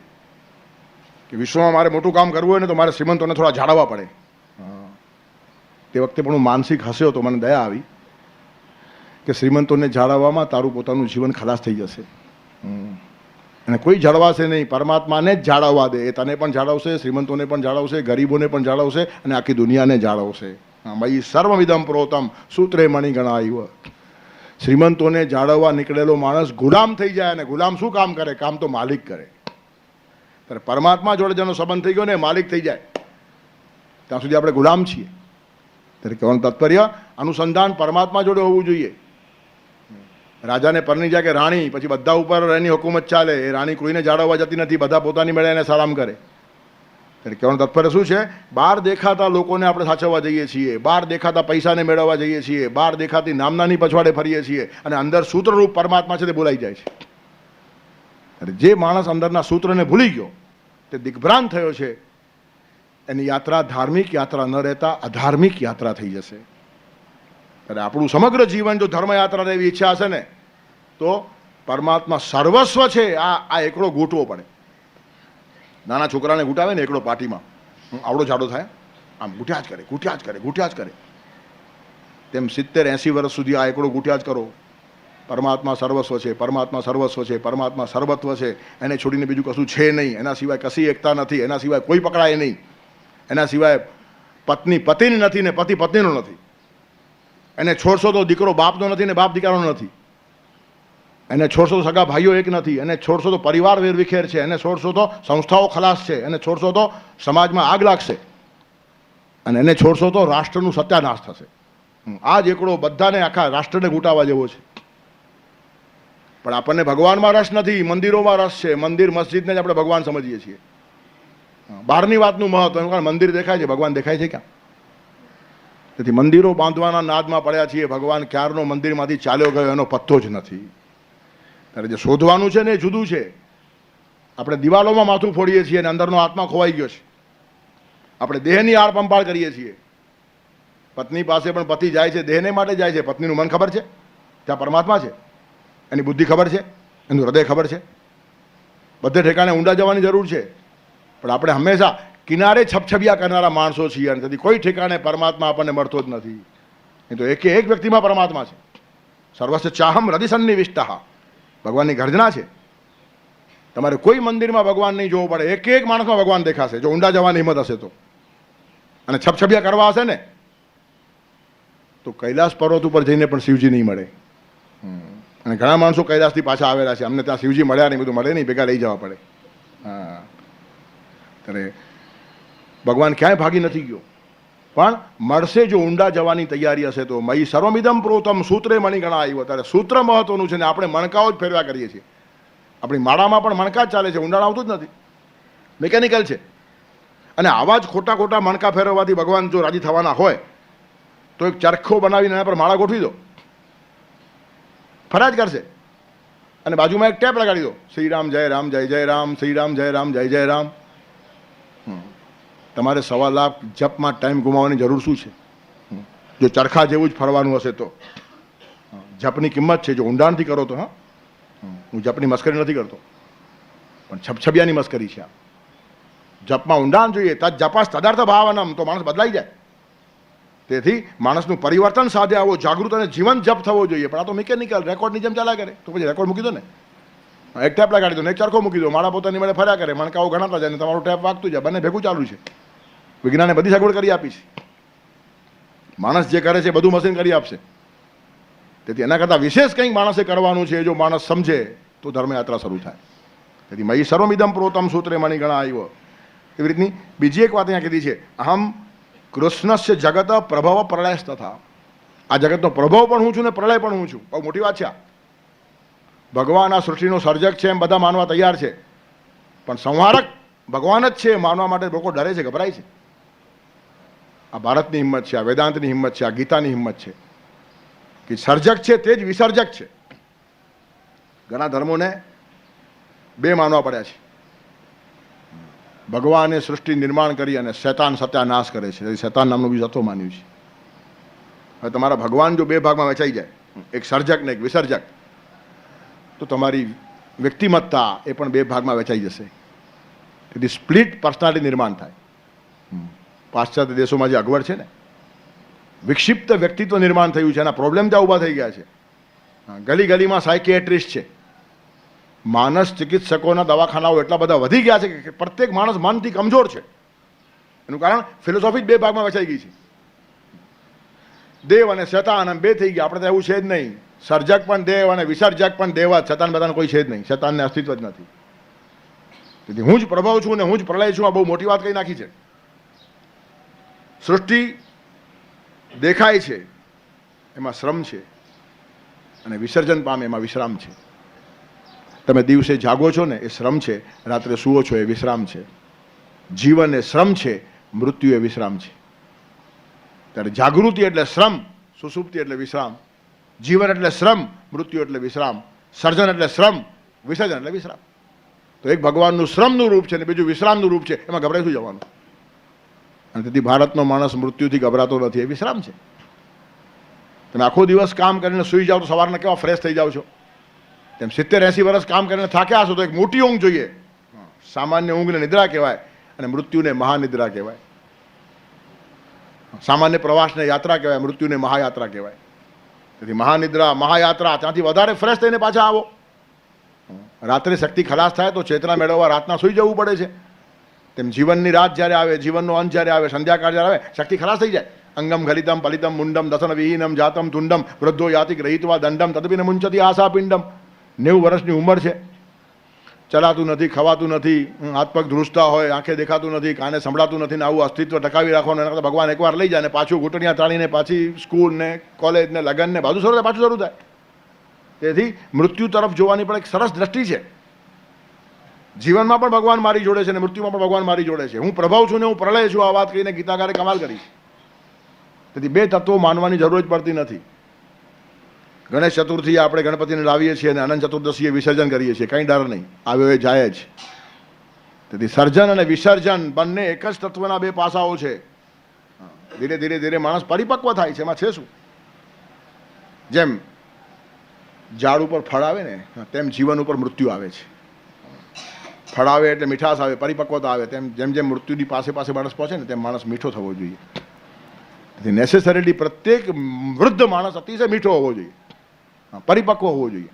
કે વિશ્વમાં મારે મોટું કામ કરવું હોય ને તો મારે શ્રીમંતોને થોડા જાળવવા પડે. તે વખતે પણ હું માનસિક હસ્યો તો મને દયા આવી કે શ્રીમંતોને જાળવવામાં તારું પોતાનું જીવન ખલાસ થઈ જશે. અને કોઈ જાળવાશે નહીં, પરમાત્માને જ જાળવવા દે. એ તને પણ જાળવશે, શ્રીમંતોને પણ જાળવશે, ગરીબોને પણ જાળવશે અને આખી દુનિયાને જાળવશે. હા, મયી સર્વમિદમ પ્રોતમ સૂત્રે મણિગણા ઇવ. શ્રીમંતોને જાળવવા નીકળેલો માણસ ગુલામ થઈ જાય, અને ગુલામ શું કામ કરે? કામ તો માલિક કરે. ત્યારે પરમાત્મા જોડે જેનો સંબંધ થઈ ગયો ને માલિક થઈ જાય, ત્યાં સુધી આપણે ગુલામ છીએ. ત્યારે કહેવાનું તાત્પર્ય અનુસંધાન પરમાત્મા જોડે હોવું જોઈએ. રાજાને પરણી જાય કે રાણી, પછી બધા ઉપર એની હુકુમત ચાલે. એ રાણી કોઈને જાળવવા જતી નથી, બધા પોતાની મેળે એને સલામ કરે. એટલે કહેવાનું તાત્પર્ય શું છે? બહાર દેખાતા લોકોને આપણે સાચવવા જઈએ છીએ, બહાર દેખાતા પૈસાને મેળવવા જઈએ છીએ, બહાર દેખાતી નામનાની પછવાડે ફરીએ છીએ, અને અંદર સૂત્રરૂપ પરમાત્મા છે તે ભૂલાઈ જાય છે. એટલે જે માણસ અંદરના સૂત્રને ભૂલી ગયો, તે દિગ્ભ્રાંત થયો છે, એની યાત્રા ધાર્મિક યાત્રા ન રહેતા અધાર્મિક યાત્રા થઈ જશે. એટલે આપણું સમગ્ર જીવન જો ધર્મયાત્રા રહેવી ઈચ્છા હશે ને, તો પરમાત્મા સર્વસ્વ છે આ એકડો ગૂંટવો પડે. નાના છોકરાને ઘૂંટાવે ને એકડો પાટીમાં, આવડો જાડો થાય, આમ ઘૂંટ્યા જ કરે, ઘૂંટ્યા જ કરે, ઘૂંટ્યા જ કરે. તેમ 70-80 વર્ષ સુધી આ એકડો ઘૂંટ્યા જ કરો. પરમાત્મા સર્વસ્વ છે, પરમાત્મા સર્વસ્વ છે, પરમાત્મા સર્વત્વ છે. એને છોડીને બીજું કશું છે નહીં. એના સિવાય કશી એકતા નથી, એના સિવાય કોઈ પકડાય નહીં, એના સિવાય પત્ની પતિની નથી ને પતિ પત્નીનો નથી. એને છોડશો તો દીકરો બાપનો નથી ને બાપ દીકરાનો નથી. એને છોડશો તો સગા ભાઈઓ એક નથી. એને છોડશો તો પરિવાર વેરવિખેર છે. એને છોડશો તો સંસ્થાઓ ખલાસ છે. એને છોડશો તો સમાજમાં આગ લાગશે. અને એને છોડશો તો રાષ્ટ્રનું સત્યાનાશ થશે. આ જ એકડો બધાને આખા રાષ્ટ્રને ઘૂંટાવા જેવો છે. પણ આપણને ભગવાનમાં રસ નથી, મંદિરોમાં રસ છે. મંદિર મસ્જિદને જ આપણે ભગવાન સમજીએ છીએ. બહારની વાતનું મહત્વ, કારણ મંદિર દેખાય છે, ભગવાન દેખાય છે ક્યાં? તેથી મંદિરો બાંધવાના નાદમાં પડ્યા છીએ. ભગવાન ક્યારનો મંદિરમાંથી ચાલ્યો ગયો એનો પત્તો જ નથી. ત્યારે જે શોધવાનું છે ને એ જુદું છે. આપણે દિવાલોમાં માથું ફોડીએ છીએ અને અંદરનો આત્મા ખોવાઈ ગયો છે. આપણે દેહની આળ પંપાળ કરીએ છીએ. પત્ની પાસે પણ પતિ જાય છે, દેહને માટે જાય છે. પત્નીનું મન ખબર છે? ત્યાં પરમાત્મા છે. એની બુદ્ધિ ખબર છે, એનું હૃદય ખબર છે. બધે ઠેકાણે ઊંડા જવાની જરૂર છે. પણ આપણે હંમેશા કિનારે છપછપિયા કરનારા માણસો છીએ, અને તેથી કોઈ ઠેકાણે પરમાત્મા આપણને મળતો જ નથી. એ તો એકે એક વ્યક્તિમાં પરમાત્મા છે. સર્વસ્વ ચાહમ હૃદયસન્નિવિષ્ટઃ, ભગવાનની ગર્જના છે. તમારે કોઈ મંદિરમાં ભગવાન નહીં જોવું પડે, એક એક માણસમાં ભગવાન દેખાશે જો ઊંડા જવાની હિંમત હશે તો. અને છપછપિયા કરવા હશે ને તો કૈલાસ પર્વત ઉપર જઈને પણ શિવજી નહીં મળે. અને ઘણા માણસો કૈલાસથી પાછા આવેલા છે, અમને ત્યાં શિવજી મળ્યા નહીં, બધું મળે નહીં, ભેગા લઈ જવા પડે. હા, ત્યારે ભગવાન ક્યાંય ભાગી નથી ગયો, પણ મળશે જો ઊંડા જવાની તૈયારી હશે તો. મયી સર્વમિદમ પ્રોતમ સૂત્રે મણિગણા આવ્યો. ત્યારે સૂત્ર મહત્વનું છે ને આપણે મણકાઓ જ ફેરવા કરીએ છીએ. આપણી માળામાં પણ મણકા જ ચાલે છે, ઊંડાણ આવતું જ નથી, મિકેનિકલ છે. અને આવા જ ખોટા ખોટા મણકા ફેરવવાથી ભગવાન જો રાજી થવાના હોય તો એક ચરખો બનાવીને એના પર માળા ગોઠવી દો, ફરાજ કરશે. અને બાજુમાં એક ટેપ લગાડી દો, શ્રી રામ જય રામ જય જય રામ, શ્રી રામ જય રામ જય જય રામ. તમારે 1.25 લાખ જપમાં ટાઈમ ગુમાવવાની જરૂર શું છે? જો ચરખા જેવું જ ફરવાનું હશે તો. જપની કિંમત છે જો ઊંડાણથી કરો તો. હા, હું જપની મસ્કરી નથી કરતો, પણ છપછપિયાની મસ્કરી છે. જપમાં ઊંડાણ જોઈએ. તદ જપાસ તદાર્થ ભાવનમ, તો માણસ બદલાઈ જાય. તેથી માણસનું પરિવર્તન સાધે આવો જાગૃત અને જીવંત જપ થવો જોઈએ. પણ આ તો મિકેનિકલ રેકોર્ડની જેમ ચાલ્યા કરે. તો પછી રેકોર્ડ મૂકી દો ને, એક ટેપ લગાડી દો ને એક ચરખો મૂકી દો, માળા પોતાની મળે ફર્યા કરે, મણકાઓ ગણાતા જાય ને તમારું ટેપ વાગતું જાય, બંને ભેગું ચાલુ છે. વિજ્ઞાને બધી સગવડ કરી આપી છે. માણસ જે કરે છે બધું મશીન કરી આપશે. તેથી એના કરતાં વિશેષ કંઈક માણસે કરવાનું છે. જો માણસ સમજે તો ધર્મયાત્રા શરૂ થાય. તેથી મયી સર્વમિદમ પ્રોતમ સૂત્રે મણિગણા આવ્યો. એવી રીતની બીજી એક વાત અહીંયા કીધી છે, અહમ કૃષ્ણસ્ય જગત પ્રભવ પ્રલયસ્થ તથા. આ જગતનો પ્રભવ પણ હું છું ને પ્રલય પણ હું છું. બહુ મોટી વાત છે આ. ભગવાન આ સૃષ્ટિનો સર્જક છે એમ બધા માનવા તૈયાર છે, પણ સંહારક ભગવાન જ છે માનવા માટે લોકો ડરે છે, ગભરાય છે. આ ભારતની હિંમત છે, આ વેદાંતની હિંમત છે, આ ગીતાની હિંમત છે કે સર્જક છે તે જ વિસર્જક છે. ઘણા ધર્મોને બે માનવા પડ્યા છે. ભગવાને સૃષ્ટિ નિર્માણ કરી અને શૈતાન સત્યાનાશ કરે છે. શૈતાન નામનું બીજું તત્વ માન્યું છે. હવે તમારા ભગવાન જો બે ભાગમાં વેચાઈ જાય, એક સર્જક ને એક વિસર્જક, તો તમારી વ્યક્તિમત્તા એ પણ બે ભાગમાં વેચાઈ જશે. તેથી સ્પ્લિટ પર્સનાલિટી નિર્માણ થાય. પાશ્ચાત્ય દેશોમાં જે અગવડ છે ને, વિક્ષિપ્ત વ્યક્તિત્વ નિર્માણ થયું છે, એના પ્રોબ્લેમ ત્યાં ઊભા થઈ ગયા છે. ગલી ગલીમાં સાયકિયાટ્રિસ્ટ છે, માનસ ચિકિત્સકોના દવાખાનાઓ એટલા બધા વધી ગયા છે કે પ્રત્યેક માણસ મનથી કમજોર છે. એનું કારણ ફિલોસોફી જ બે ભાગમાં વચાઈ ગઈ છે. દેવ અને શેતાન એમ બે થઈ ગયા. આપણે તો એવું છે જ નહીં. સર્જક પણ દેવ અને વિસર્જક પણ દેવ જ. શેતાન બધાને કોઈ છે જ નહીં. શેતાનને અસ્તિત્વ જ નથી. તેથી હું જ પ્રભવ છું ને હું જ પ્રલય છું, આ બહુ મોટી વાત કહી નાખી છે. સૃષ્ટિ દેખાય છે એમાં શ્રમ છે અને વિસર્જન પામે એમાં વિશ્રામ છે. તમે દિવસે જાગો છો ને એ શ્રમ છે, રાત્રે સૂવો છો એ વિશ્રામ છે. જીવન એ શ્રમ છે, મૃત્યુ એ વિશ્રામ છે. ત્યારે જાગૃતિ એટલે શ્રમ, સુસુપ્તિ એટલે વિશ્રામ. જીવન એટલે શ્રમ, મૃત્યુ એટલે વિશ્રામ. સર્જન એટલે શ્રમ, વિસર્જન એટલે વિશ્રામ. તો એક ભગવાનનું શ્રમનું રૂપ છે ને બીજું વિશ્રામનું રૂપ છે. એમાં ગભરાઈ શું જવાનું? અને તેથી ભારતનો માણસ મૃત્યુથી ગભરાતો નથી, એ વિશ્રામ છે. તમે આખો દિવસ કામ કરીને સૂઈ જાઓ તો સવારના કેવા ફ્રેશ થઈ જાઓ છો. તેમ 70-80 વર્ષ કામ કરીને થાક્યા હશો તો એક મોટી ઊંઘ જોઈએ. સામાન્ય ઊંઘને નિદ્રા કહેવાય અને મૃત્યુને મહાનિદ્રા કહેવાય. સામાન્ય પ્રવાસને યાત્રા કહેવાય, મૃત્યુને મહાયાત્રા કહેવાય. તેથી મહાનિદ્રા, મહાયાત્રા, ત્યાંથી વધારે ફ્રેશ થઈને પાછા આવો. રાત્રે શક્તિ ખલાસ થાય તો ચેતના મેળવવા રાતના સૂઈ જવું પડે છે. તેમ જીવનની રાત જ્યારે આવે, જીવનનો અંત જ્યારે આવે, સંધ્યાકાળ જ્યારે આવે, શક્તિ ખલાસ થઈ જાય. અંગમ ગલિતમ પલિતમ મુંડમ દસન વિહીનમ જાતમ તુંડમ વૃદ્ધો યાતિક રહિતવા દંડમ તદપિન મુંચતી આશા પિંડમ. 90 વર્ષની ઉંમર છે, ચલાતું નથી, ખવાતું નથી, હાથ પગ ધ્રુજતા હોય, આંખે દેખાતું નથી, કાને સંભળાતું નથી ને આવું અસ્તિત્વ ટકાવી રાખવાનું. એના કરતાં ભગવાન એકવાર લઈ જાય ને પાછું ઘૂંટણિયા તાણીને પાછી સ્કૂલ ને કોલેજ ને લગ્ન ને બધું શરૂ થાય, પાછું શરૂ થાય. તેથી મૃત્યુ તરફ જોવાની પણ એક સરસ દ્રષ્ટિ છે. જીવનમાં પણ ભગવાન મારી જોડે છે અને મૃત્યુમાં પણ ભગવાન મારી જોડે છે. હું પ્રભવ છું ને હું પ્રલય છું, આ વાત કહીને ગીતાકારે કમાલ કરી. તેથી બે તત્વો માનવાની જરૂર જ પડતી નથી. ગણેશ ચતુર્થીએ આપણે ગણપતિને લાવીએ છીએ અને અનંત ચતુર્દશીએ વિસર્જન કરીએ છીએ. કંઈ ડર નહીં, આવ્યો એ જાય જ. તેથી સર્જન અને વિસર્જન બંને એક જ તત્વના બે પાસાઓ છે. ધીરે ધીરે ધીરે માણસ પરિપક્વ થાય છે. એમાં છે શું? જેમ ઝાડ ઉપર ફળ આવે ને તેમ જીવન ઉપર મૃત્યુ આવે છે. ફળ આવે એટલે મીઠાશ આવે, પરિપક્વતા આવે. તેમ જેમ જેમ મૃત્યુની પાસે પાસે માણસ પહોંચે ને તેમ માણસ મીઠો થવો જોઈએ. તેથી નેસેસરીલી પ્રત્યેક વૃદ્ધ માણસ અતિશય મીઠો હોવો જોઈએ, પરિપક્વ હોવો જોઈએ.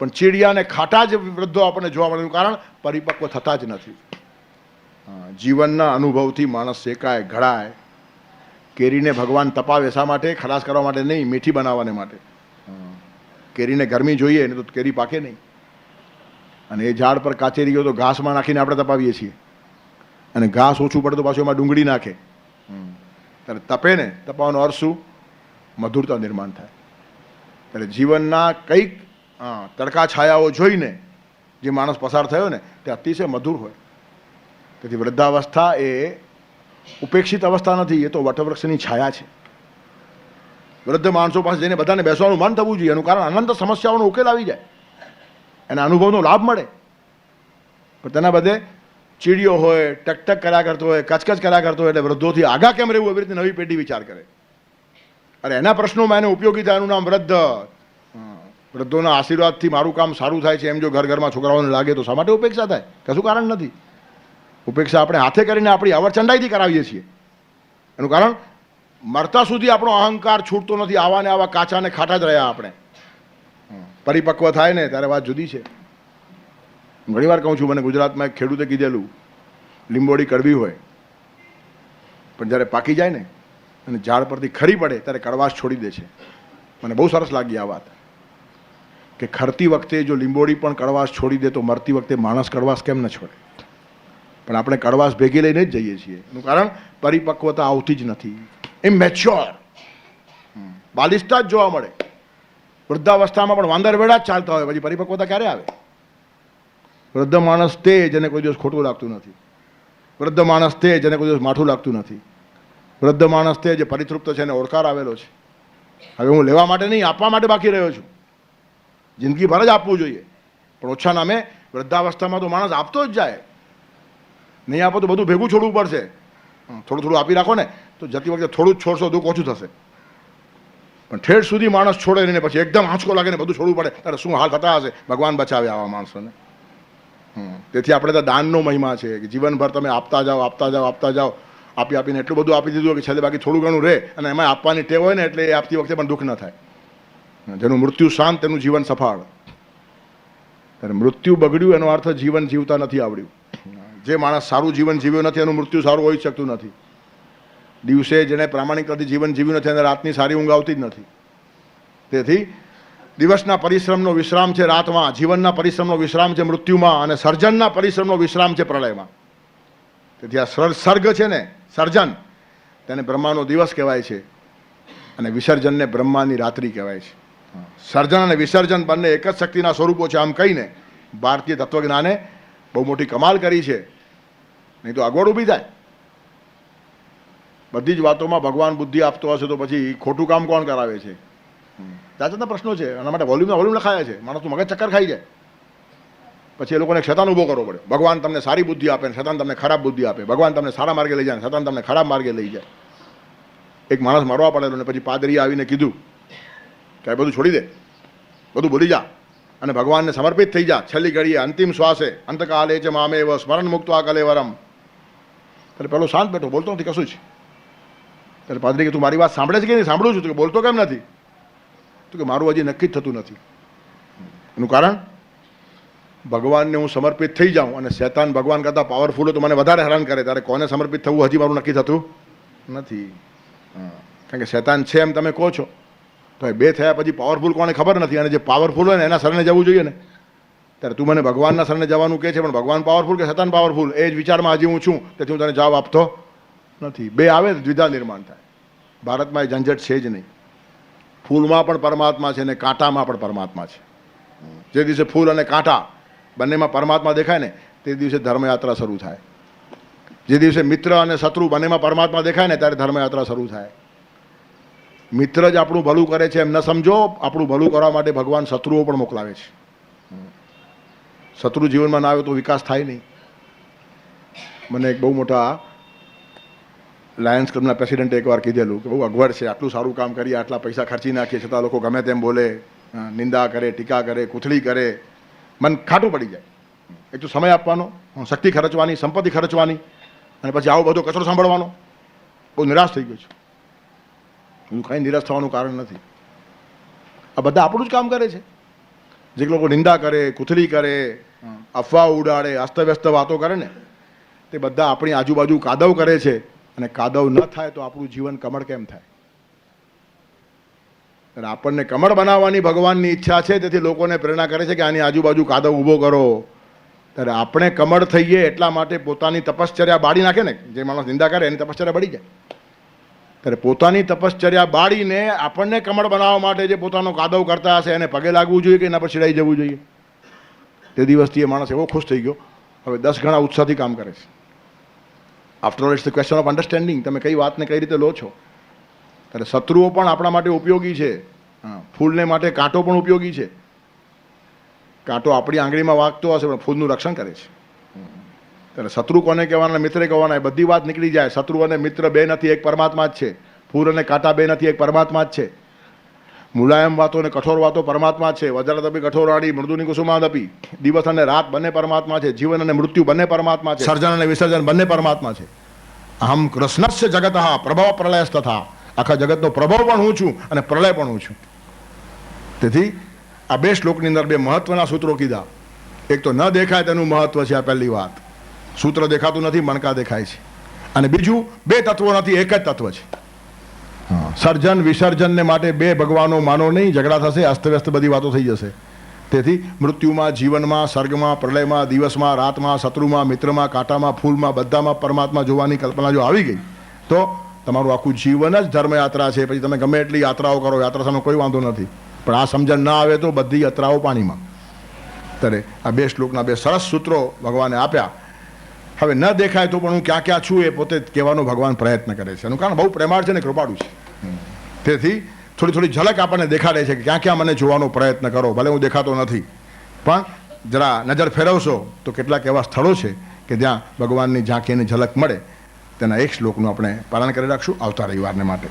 પણ ચીડિયા અને ખાટા જ વૃદ્ધો આપણને જોવા મળે. કારણ પરિપક્વ થતા જ નથી. જીવનના અનુભવથી માણસ શેકાય, ઘડાય. કેરીને ભગવાન તપાવે શા માટે? ખલાસ કરવા માટે નહીં, મીઠી બનાવવાને માટે. કેરીને ગરમી જોઈએ ને તો કેરી પાકે નહીં. અને એ ઝાડ પર કાચેરી ગયો તો ઘાસમાં નાખીને આપણે તપાવીએ છીએ. અને ઘાસ ઓછું પડે તો પાછું એમાં ડુંગળી નાખે. ત્યારે તપે ને, તપાવવાનો અર્થ શું? મધુરતા નિર્માણ થાય. ત્યારે જીવનના કંઈક તડકા છાયાઓ જોઈને જે માણસ પસાર થયો ને તે અતિશય મધુર હોય. તેથી વૃદ્ધાવસ્થા એ ઉપેક્ષિત અવસ્થા નથી, એ તો વટવૃક્ષની છાયા છે. વૃદ્ધ માણસો પાસે જઈને બધાને બેસવાનું મન થવું જોઈએ. એનું કારણ અનંત સમસ્યાઓનો ઉકેલ આવી જાય, એના અનુભવનો લાભ મળે. પણ તેના બદલે ચીડિયો હોય, ટકટક કર્યા કરતો હોય, કચકચ કર્યા કરતો હોય, એટલે વૃદ્ધોથી આગા કેમ રહેવું એવી રીતે નવી પેઢી વિચાર કરે. અરે એના પ્રશ્નોમાં એને ઉપયોગી થાય. એનું નામ વૃદ્ધ. વૃદ્ધોના આશીર્વાદથી મારું કામ સારું થાય છે એમ જો ઘર ઘરમાં છોકરાઓને લાગે તો શા માટે ઉપેક્ષા થાય? કશું કારણ નથી. ઉપેક્ષા આપણે હાથે કરીને આપણી અવરચંડાઈથી કરાવીએ છીએ. એનું કારણ મરતા સુધી આપણો અહંકાર છૂટતો નથી. આવા ને આવા કાચા ને ખાટા જ રહ્યા આપણે. પરિપક્વ થાય ને ત્યારે વાત જુદી છે. ઘણી વાર કહું છું, મને ગુજરાતમાં એક ખેડૂતે કીધેલું, લીંબોડી કડવી હોય પણ જ્યારે પાકી જાય ને અને ઝાડ પરથી ખરી પડે ત્યારે કડવાશ છોડી દે છે. મને બહુ સરસ લાગી આ વાત કે ખરતી વખતે જો લીંબોડી પણ કડવાશ છોડી દે તો મરતી વખતે માણસ કડવાશ કેમ ન છોડે? પણ આપણે કડવાશ ભેગી લઈને જ જઈએ છીએ. એનું કારણ પરિપક્વતા આવતી જ નથી. ઇમેચ્યોર, બાલિશતા જ જોવા મળે. વૃદ્ધાવસ્થામાં પણ વાંદર વેડા જ ચાલતા હોય, પછી પરિપક્વતા ક્યારે આવે? વૃદ્ધ માણસ તે જેને કોઈ દિવસ ખોટું લાગતું નથી. વૃદ્ધ માણસ તે જેને કોઈ દિવસ માઠું લાગતું નથી. વૃદ્ધ માણસ તે જે પરિતૃપ્ત છે એને ઓળકાર આવેલો છે. હવે હું લેવા માટે નહીં, આપવા માટે બાકી રહ્યો છું. જિંદગીભર જ આપવું જોઈએ, પણ ઓછા નામે વૃદ્ધાવસ્થામાં તો માણસ આપતો જ જાય. નહીં આપો તો બધું ભેગું છોડવું પડશે. થોડું થોડું આપી રાખો ને તો જતી વખતે થોડું જ છોડશો, દુઃખ ઓછું થશે. પણ ઠેઠ સુધી માણસ છોડે નહીં, પછી એકદમ આંચકો લાગે ને બધું છોડવું પડે ત્યારે શું હાલ થતા હશે? ભગવાન બચાવે આવા માણસોને. તેથી આપણે તો દાનનો મહિમા છે કે જીવનભર તમે આપતા જાઓ, આપતા જાઓ, આપતા જાઓ. આપી આપીને એટલું બધું આપી દીધું કે છેલ્લે બાકી થોડું ઘણું રહે, અને એમાં આપવાની ટેવ હોય ને એટલે એ આપતી વખતે પણ દુઃખ ન થાય. જેનું મૃત્યુ શાંત તેનું જીવન સફળ. ત્યારે મૃત્યુ બગડ્યું એનો અર્થ જીવન જીવતા નથી આવડ્યું. જે માણસ સારું જીવન જીવ્યો નથી એનું મૃત્યુ સારું હોઈ શકતું નથી. દિવસે જેણે પ્રામાણિકતાથી જીવન જીવ્યું નથી એને રાતની સારી ઊંઘ આવતી જ નથી. તેથી દિવસના પરિશ્રમનો વિશ્રામ છે રાતમાં, જીવનના પરિશ્રમનો વિશ્રામ છે મૃત્યુમાં, અને સર્જનના પરિશ્રમનો વિશ્રામ છે પ્રલયમાં. તેથી આ સર્ગ છે ને, સર્જન, તેને બ્રહ્માનો દિવસ કહેવાય છે અને વિસર્જનને બ્રહ્માની રાત્રિ કહેવાય છે. સર્જન અને વિસર્જન બંને એક જ શક્તિના સ્વરૂપો છે. આમ કહીને ભારતીય તત્વજ્ઞાને બહુ મોટી કમાલ કરી છે, નહીં તો અગવડ ઊભી થાય. બધી જ વાતોમાં ભગવાન બુદ્ધિ આપતો હશે તો પછી ખોટું કામ કોણ કરાવે છે? જાતના પ્રશ્નો છે. એના માટે વોલ્યુમ લખાયા છે. માણસનું મગજ ચક્કર ખાઈ જાય. પછી એ લોકોને શેતાન ઊભો કરવો પડે. ભગવાન તમને સારી બુદ્ધિ આપે ને શેતાન તમને ખરાબ બુદ્ધિ આપે. ભગવાન તમને સારા માર્ગે લઈ જાય ને શેતાન તમને ખરાબ માર્ગે લઈ જાય. એક માણસ મરવા પડેલો ને પછી પાદરીએ આવીને કીધું કે બધું છોડી દે, બધું ભૂલી જા અને ભગવાનને સમર્પિત થઈ જા. છેલ્લી ઘડીએ, અંતિમ શ્વાસે, અંતકાલે છે મામેવ સ્મરણ મુક્ત્વા કલેવરમ. એટલે પેલો શાંત બેઠો, બોલતો નથી કશું જ. ત્યારે પાદરી કે તું મારી વાત સાંભળે છે કે નહીં? સાંભળું છું. તો કે બોલતો કેમ નથી? તો કે મારું હજી નક્કી જ થતું નથી. એનું કારણ, ભગવાનને હું સમર્પિત થઈ જાઉં અને શેતાન ભગવાન કરતાં પાવરફુલ તો મને વધારે હેરાન કરે, ત્યારે કોને સમર્પિત થવું હજી મારું નક્કી થતું નથી. કારણ કે શેતાન છે એમ તમે કહો છો, તો એ બે થયા પછી પાવરફુલ કોને ખબર નથી. અને જે પાવરફુલ હોય ને એના શરણે જવું જોઈએ ને. ત્યારે તું મને ભગવાનના શરણે જવાનું કહે છે, પણ ભગવાન પાવરફુલ કે શેતાન પાવરફુલ એ જ વિચારમાં હજી હું છું. તેથી હું તને જવાબ આપતો નથી. બે આવે તો દ્વિધા નિર્માણ થાય. ભારતમાં એ ઝંઝટ છે જ નહીં. ફૂલમાં પણ પરમાત્મા છે ને કાંટામાં પણ પરમાત્મા છે. જે દિવસે ફૂલ અને કાંટા બંનેમાં પરમાત્મા દેખાય ને તે દિવસે ધર્મયાત્રા શરૂ થાય. જે દિવસે મિત્ર અને શત્રુ બંનેમાં પરમાત્મા દેખાય ને ત્યારે ધર્મયાત્રા શરૂ થાય. મિત્ર જ આપણું ભલું કરે છે એમ ન સમજો. આપણું ભલું કરવા માટે ભગવાન શત્રુઓ પણ મોકલાવે છે. શત્રુ જીવનમાં ના આવે તો વિકાસ થાય નહીં. મને એક બહુ મોટા લાયન્સ ક્લબના પ્રેસિડેન્ટે એકવાર કીધેલું કે બહુ અગવડ છે, આટલું સારું કામ કરીએ, આટલા પૈસા ખર્ચી નાખીએ, છતાં લોકો ગમે તેમ બોલે, નિંદા કરે, ટીકા કરે, કૂથળી કરે, મન ખાટું પડી જાય. એક તો સમય આપવાનો, શક્તિ ખર્ચવાની, સંપત્તિ ખર્ચવાની, અને પછી આવો બધો કચરો સાંભળવાનો. બહુ નિરાશ થઈ ગયો છું. હું કાંઈ નિરાશ થવાનું કારણ નથી. આ બધા આપણું જ કામ કરે છે. જે લોકો નિંદા કરે, કૂથળી કરે, અફવા ઉડાડે, અસ્તવ્યસ્ત વાતો કરે ને, તે બધા આપણી આજુબાજુ કાદવ કરે છે. અને કાદવ ન થાય તો આપણું જીવન કમળ કેમ થાય? અને આપણને કમળ બનાવવાની ભગવાનની ઈચ્છા છે, તેથી લોકોને પ્રેરણા કરે છે કે આની આજુબાજુ કાદવ ઊભો કરો. ત્યારે આપણે કમળ થઈએ એટલા માટે પોતાની તપશ્ચર્યા બાળી નાખે ને. જે માણસ નિંદા કરે એની તપશ્ચર્યા બળી જાય. ત્યારે પોતાની તપશ્ચર્યા બાળીને આપણને કમળ બનાવવા માટે જે પોતાનો કાદવ કરતા હશે એને પગે લાગવું જોઈએ કે એના પર ચડાઈ જવું જોઈએ? તે દિવસથી એ માણસ એવો ખુશ થઈ ગયો, હવે 10 ગણા ઉત્સાહથી કામ કરે છે. After all it's the question of understanding. તમે કઈ વાતને કઈ રીતે લો છો? ત્યારે શત્રુઓ પણ આપણા માટે ઉપયોગી છે. ફૂલને માટે કાંટો પણ ઉપયોગી છે. કાંટો આપણી આંગળીમાં વાગતો હશે પણ ફૂલનું રક્ષણ કરે છે. ત્યારે શત્રુ કોને કહેવાના, મિત્ર કહેવાના, એ બધી વાત નીકળી જાય. શત્રુ અને મિત્ર બે નથી, એક પરમાત્મા જ છે. ફૂલ અને કાંટા બે નથી, એક પરમાત્મા જ છે. મુલાયમ વાતો અને કઠોર વાતો પરમાત્મા જ છે. વજ્રતપી કઠોરાડી મૃદુની કુસુમાદપી. દિવસ અને રાત બંને પરમાત્મા છે. જીવન અને મૃત્યુ બંને પરમાત્મા છે. સર્જન અને વિસર્જન બંને પરમાત્મા છે. અહમ કૃષ્ણસ્ય જગત પ્રભવ પ્રલયસ્તથા. આખા જગતનો પ્રભવ પણ હું છું અને પ્રલય પણ હું છું. તેથી આ બે શ્લોકની અંદર બે મહત્વના સૂત્રો કીધા. એક તો ન દેખાય તેનું મહત્વ છે, આ પહેલી વાત. સૂત્ર દેખાતું નથી, મણકા દેખાય છે. અને બીજું, બે તત્વો નથી, એક જ તત્વ છે. સર્જન વિસર્જનને માટે બે ભગવાનો માનો નહીં, ઝઘડા થશે, અસ્તવ્યસ્ત બધી વાતો થઈ જશે. તેથી મૃત્યુમાં, જીવનમાં, સર્ગમાં, પ્રલયમાં, દિવસમાં, રાતમાં, શત્રુમાં, મિત્રમાં, કાંટામાં, ફૂલમાં, બધામાં પરમાત્મા જોવાની કલ્પના જો આવી ગઈ તો તમારું આખું જીવન જ ધર્મયાત્રા છે. પછી તમે ગમે એટલી યાત્રાઓ કરો, યાત્રા સામે કોઈ વાંધો નથી, પણ આ સમજણ ના આવે તો બધી યાત્રાઓ પાણીમાં. ત્યારે આ બે શ્લોકના બે સરસ સૂત્રો ભગવાને આપ્યા. હવે ન દેખાય તો પણ હું ક્યાં ક્યાં છું એ પોતે કહેવાનો ભગવાન પ્રયત્ન કરે છે. એનું કારણ બહુ પ્રેમાળ છે ને કૃપાળુ છે. તેથી થોડી થોડી ઝલક આપણને દેખાડે છે કે ક્યાં ક્યાં મને જોવાનો પ્રયત્ન કરો. ભલે હું દેખાતો નથી, પણ જરા નજર ફેરવશો તો કેટલાક એવા સ્થળો છે કે જ્યાં ભગવાનની ઝાંખીની ઝલક મળે. તેના એક શ્લોકનું આપણે પાલન કરી રાખશું આવતા રવિવારને માટે.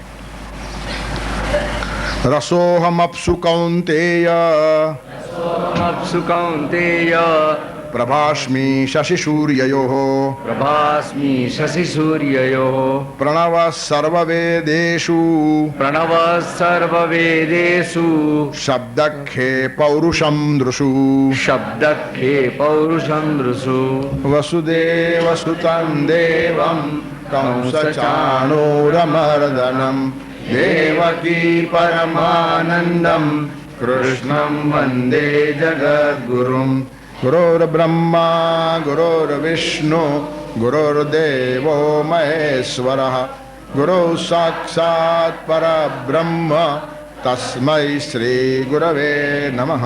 રસોહમપ્સુ કૌંતેય અપ્સુ કૌંતેય प्रभास्मि शशिसूर्ययोः प्रभास्मि शशिसूर्ययोः प्रणव सर्ववेदेषु प्रणव सर्ववेदेषु शब्दखे पौरुषं दृषु शब्दखे पौरुषं दृषु वसुदेवसुतं देवं कंसचाणूरमर्दनं देवकी परमानन्दं कृष्णं वन्दे जगद्गुरुं गुरुर्ब्रह्मा गुरुर्विष्णु गुरुर्देवो महेश्वरः गुरुः साक्षात् परब्रह्म तस्मै श्रीगुरवे नमः।